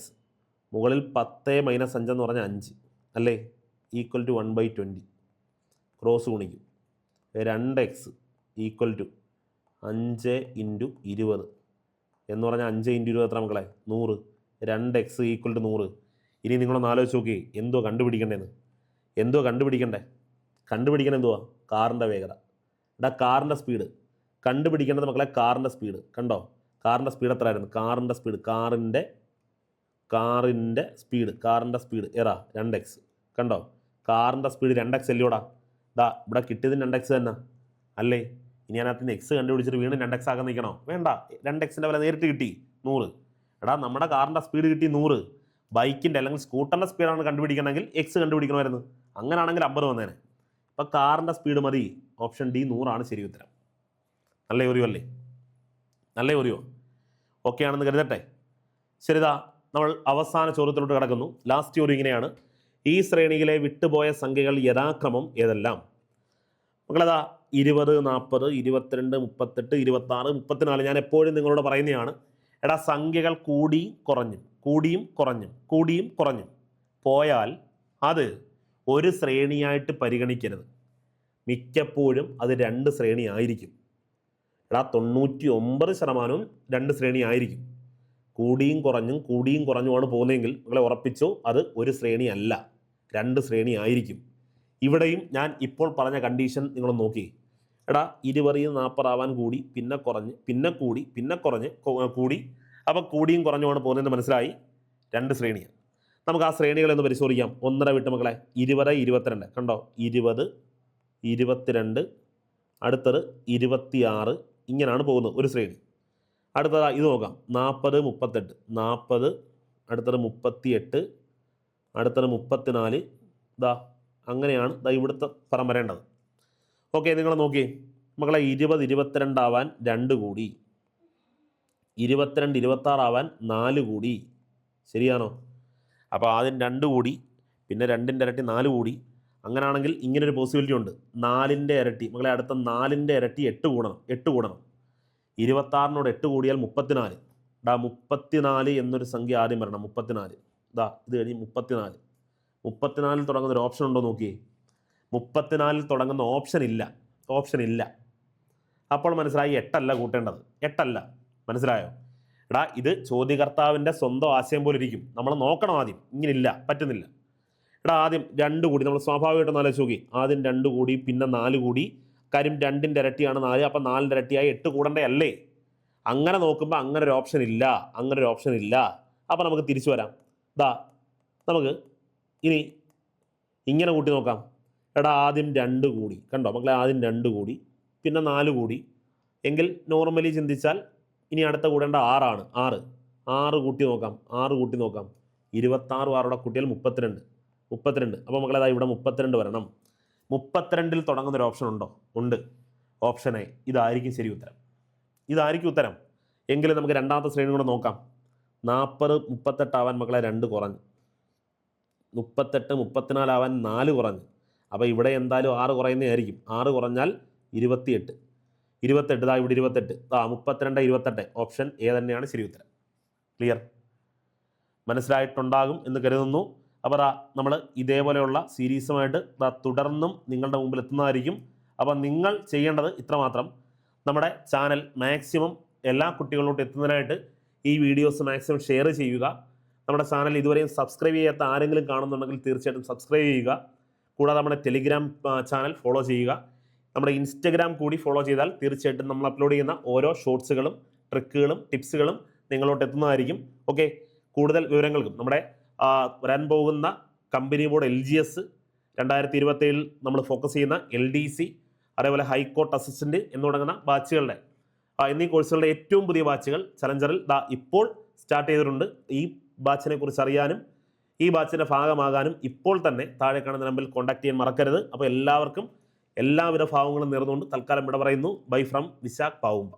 മുകളിൽ 10 - 5 എന്ന് പറഞ്ഞാൽ 5 അല്ലേ? Equal to 1/20. ക്രോസ് ഗുണിക്കും. 2x ഈക്വൽ ടു 5 × 20 എന്ന് പറഞ്ഞാൽ 5 × 20 എത്ര മക്കളെ? 100. 2x equal to 100. ഇനി നിങ്ങളൊന്ന് ആലോചിച്ച് നോക്കി, എന്തോ കണ്ടുപിടിക്കേണ്ടത്? കണ്ടുപിടിക്കണം എന്തുവാ? കാറിൻ്റെ വേഗത. കാറിൻ്റെ സ്പീഡ് കണ്ടുപിടിക്കേണ്ടത് മക്കളെ. കാറിൻ്റെ സ്പീഡ് കണ്ടോ? കാറിൻ്റെ സ്പീഡ് എത്രയായിരുന്നു? കാറിൻ്റെ സ്പീഡ് ഏതാ? 2x. കണ്ടോ? കാറിൻ്റെ സ്പീഡ് 2x അല്ലയോടാ? ദാ ഇവിടെ കിട്ടിയതിന് 2x തന്നെ അല്ലേ? ഇനി അതിനകത്ത് നിന്ന് എക്സ് കണ്ടുപിടിച്ചിട്ട് വീണ്ടും 2x ആക്കാൻ നിൽക്കണോ? വേണ്ട. 2xൻ്റെ വില നേരിട്ട് കിട്ടി 100. എടാ നമ്മുടെ കാറിൻ്റെ സ്പീഡ് കിട്ടി 100. ബൈക്കിൻ്റെ അല്ലെങ്കിൽ സ്കൂട്ടറിൻ്റെ സ്പീഡാണ് കണ്ടുപിടിക്കണമെങ്കിൽ എക്സ് കണ്ടുപിടിക്കണമായിരുന്നു. അങ്ങനെയാണെങ്കിൽ 50 വന്നേനെ. അപ്പോൾ കാറിൻ്റെ സ്പീഡ് മതി. ഓപ്ഷൻ ഡി 100 ശരി ഉത്തരം. നല്ല ഓരിയോ? നല്ല ഓരിയോ? ഓക്കെ ആണെന്ന് കരുതട്ടെ. ശരിതാ, നമ്മൾ അവസാന ചോദ്യത്തിലോട്ട് കിടക്കുന്നു. ലാസ്റ്റ് ചോദ്യം ഇങ്ങനെയാണ്: ഈ ശ്രേണിയിലെ വിട്ടുപോയ സംഖ്യകൾ യഥാക്രമം ഏതെല്ലാം? മക്കളതാ 20, 40, 22, 38, 26, 34. ഞാൻ എപ്പോഴും നിങ്ങളോട് പറയുന്നതാണ്, എടാ സംഖ്യകൾ കൂടിയും കുറഞ്ഞും പോയാൽ അത് ഒരു ശ്രേണിയായിട്ട് പരിഗണിക്കരുത്. മിക്കപ്പോഴും അത് 2 ശ്രേണി ആയിരിക്കും. എടാ 99% 2 ശ്രേണി ആയിരിക്കും. കൂടിയും കുറഞ്ഞുമാണ് പോകുന്നതെങ്കിൽ നിങ്ങളെ ഉറപ്പിച്ചോ, അത് ഒരു ശ്രേണി അല്ല, 2 ശ്രേണി ആയിരിക്കും. ഇവിടെയും ഞാൻ ഇപ്പോൾ പറഞ്ഞ കണ്ടീഷൻ നിങ്ങൾ നോക്കി. എടാ 20 40 ആവാൻ കൂടി, പിന്നെ കുറഞ്ഞ്, പിന്നെ കൂടി, പിന്നെ കൂടി. അപ്പോൾ കൂടിയും കുറഞ്ഞുമാണ് പോകുന്നതെന്ന് മനസ്സിലായി. 2 ശ്രേണിയാണ്. നമുക്ക് ആ ശ്രേണികളെന്ന് പരിശോധിക്കാം. 1.5 വിട്ട് മക്കളെ 20, 22 കണ്ടോ? 20, 22, അടുത്തത് 26. ഇങ്ങനെയാണ് പോകുന്നത് ഒരു ശ്രേണി. അടുത്തത് ഇത് നോക്കാം. 40, 38, 40, അടുത്തത് 38, അടുത്തത് 34. ഇതാ അങ്ങനെയാണ് ഇവിടുത്തെ ഫലം വരേണ്ടത്. ഓക്കെ, നിങ്ങൾ നോക്കിയേ മക്കളെ. 20, 22 ആവാൻ 2 കൂടി, 22, 26 ആവാൻ 4 കൂടി. ശരിയാണോ? അപ്പോൾ ആദ്യം 2 കൂടി, പിന്നെ 2ൻ്റെ ഇരട്ടി 4 കൂടി. അങ്ങനെയാണെങ്കിൽ ഇങ്ങനൊരു പോസിബിലിറ്റി ഉണ്ട്. 4ൻ്റെ ഇരട്ടി മക്കളെ, അടുത്ത 4ൻ്റെ ഇരട്ടി 8 കൂടണം. 26നോട് 8 കൂടിയാൽ 34. 34 എന്നൊരു സംഖ്യ ആദ്യം വരണം. 34. ഇത് കഴിഞ്ഞ് 34 തുടങ്ങുന്ന ഒരു ഓപ്ഷൻ ഉണ്ടോ നോക്കിയേ. 34 തുടങ്ങുന്ന ഓപ്ഷൻ ഇല്ല. അപ്പോൾ മനസ്സിലായി 8 അല്ല കൂട്ടേണ്ടത്. 8 അല്ല. മനസ്സിലായോ? എടാ ഇത് ചോദ്യകർത്താവിൻ്റെ സ്വന്തം ആശയം പോലെ ഇരിക്കും. നമ്മൾ നോക്കണം ആദ്യം. ഇങ്ങനില്ല, പറ്റുന്നില്ല. എടാ ആദ്യം 2 കൂടി, നമ്മൾ സ്വാഭാവികമായിട്ടും ആലോചിച്ച് നോക്കി. ആദ്യം 2 കൂടി, പിന്നെ 4 കൂടി. കാര്യം 2ൻ്റെ ഇരട്ടിയാണ് 4. അപ്പം 4ൻ്റെ ഇരട്ടിയായി 8 കൂടണ്ടേ അല്ലേ? അങ്ങനെ നോക്കുമ്പോൾ അങ്ങനെ ഒരു ഓപ്ഷൻ ഇല്ല. അപ്പം നമുക്ക് തിരിച്ചു വരാം. നമുക്ക് ഇനി ഇങ്ങനെ കൂട്ടി നോക്കാം. എടാ ആദ്യം 2 കൂടി, കണ്ടോ മക്കളെ? ആദ്യം 2 കൂടി, പിന്നെ 4 കൂടി. എങ്കിൽ നോർമലി ചിന്തിച്ചാൽ ഇനി അടുത്ത കൂടേണ്ട 6 ആണ്. 6 കൂട്ടി നോക്കാം. 26 6 കൂട്ടിയാൽ 32. അപ്പോൾ മക്കളെ ഇവിടെ 32 വരണം. 32ൽ തുടങ്ങുന്നൊരു ഓപ്ഷൻ ഉണ്ടോ? ഉണ്ട്. Option A. ഇതായിരിക്കും ശരി ഉത്തരം. എങ്കിലും നമുക്ക് രണ്ടാമത്തെ ശ്രേണി കൂടെ നോക്കാം. 40, 38 ആവാൻ മക്കളെ 2 കുറഞ്ഞു. 38, 34 ആവാൻ 4 കുറഞ്ഞു. അപ്പോൾ ഇവിടെ എന്തായാലും 6 കുറയുന്നതായിരിക്കും. 6 കുറഞ്ഞാൽ 28. ഇവിടെ 28. 32, 28. ഓപ്ഷൻ എ തന്നെയാണ് ശരി ഉത്തരം. ക്ലിയർ? മനസ്സിലായിട്ടുണ്ടാകും എന്ന് കരുതുന്നു. അപ്പോൾ നമ്മൾ ഇതേപോലെയുള്ള സീരീസുമായിട്ട് തുടർന്നും നിങ്ങളുടെ മുമ്പിൽ എത്തുന്നതായിരിക്കും. അപ്പോൾ നിങ്ങൾ ചെയ്യേണ്ടത് ഇത്രമാത്രം: നമ്മുടെ ചാനൽ മാക്സിമം എല്ലാ കുട്ടികളിലോട്ട് എത്തുന്നതിനായിട്ട് ഈ വീഡിയോസ് മാക്സിമം ഷെയർ ചെയ്യുക. നമ്മുടെ ചാനൽ ഇതുവരെയും സബ്സ്ക്രൈബ് ചെയ്യാത്ത ആരെങ്കിലും കാണുന്നുണ്ടെങ്കിൽ തീർച്ചയായിട്ടും സബ്സ്ക്രൈബ് ചെയ്യുക. കൂടാതെ നമ്മുടെ ടെലിഗ്രാം ചാനൽ ഫോളോ ചെയ്യുക. നമ്മുടെ ഇൻസ്റ്റഗ്രാം കൂടി ഫോളോ ചെയ്താൽ തീർച്ചയായിട്ടും നമ്മൾ അപ്ലോഡ് ചെയ്യുന്ന ഓരോ ഷോർട്സുകളും ട്രിക്കുകളും ടിപ്സുകളും നിങ്ങളോട്ട് എത്തുന്നതായിരിക്കും. ഓക്കെ, കൂടുതൽ വിവരങ്ങൾക്കും നമ്മുടെ വരാൻ പോകുന്ന കമ്പനി ബോർഡ് LGS 2027 നമ്മൾ ഫോക്കസ് ചെയ്യുന്ന LDC, അതേപോലെ ഹൈക്കോർട്ട് അസിസ്റ്റൻറ്റ് എന്ന് തുടങ്ങുന്ന ബാച്ചുകളുടെ എന്നീ കോഴ്സുകളുടെ ഏറ്റവും പുതിയ ബാച്ചുകൾ ചലഞ്ചറിൽ ഇപ്പോൾ സ്റ്റാർട്ട് ചെയ്തിട്ടുണ്ട്. ഈ ബാച്ചിനെ കുറിച്ച് അറിയാനും ഈ ബാച്ചിൻ്റെ ഭാഗമാകാനും ഇപ്പോൾ തന്നെ താഴെ കാണുന്ന നമ്പറിൽ കോൺടാക്ട് ചെയ്യാൻ മറക്കരുത്. അപ്പോൾ എല്ലാവർക്കും എല്ലാവിധ ഭാവങ്ങളും നേർന്നുകൊണ്ട് തൽക്കാലം ഇവിടെ പറയുന്നു. Bye from Vishakh Pavumba.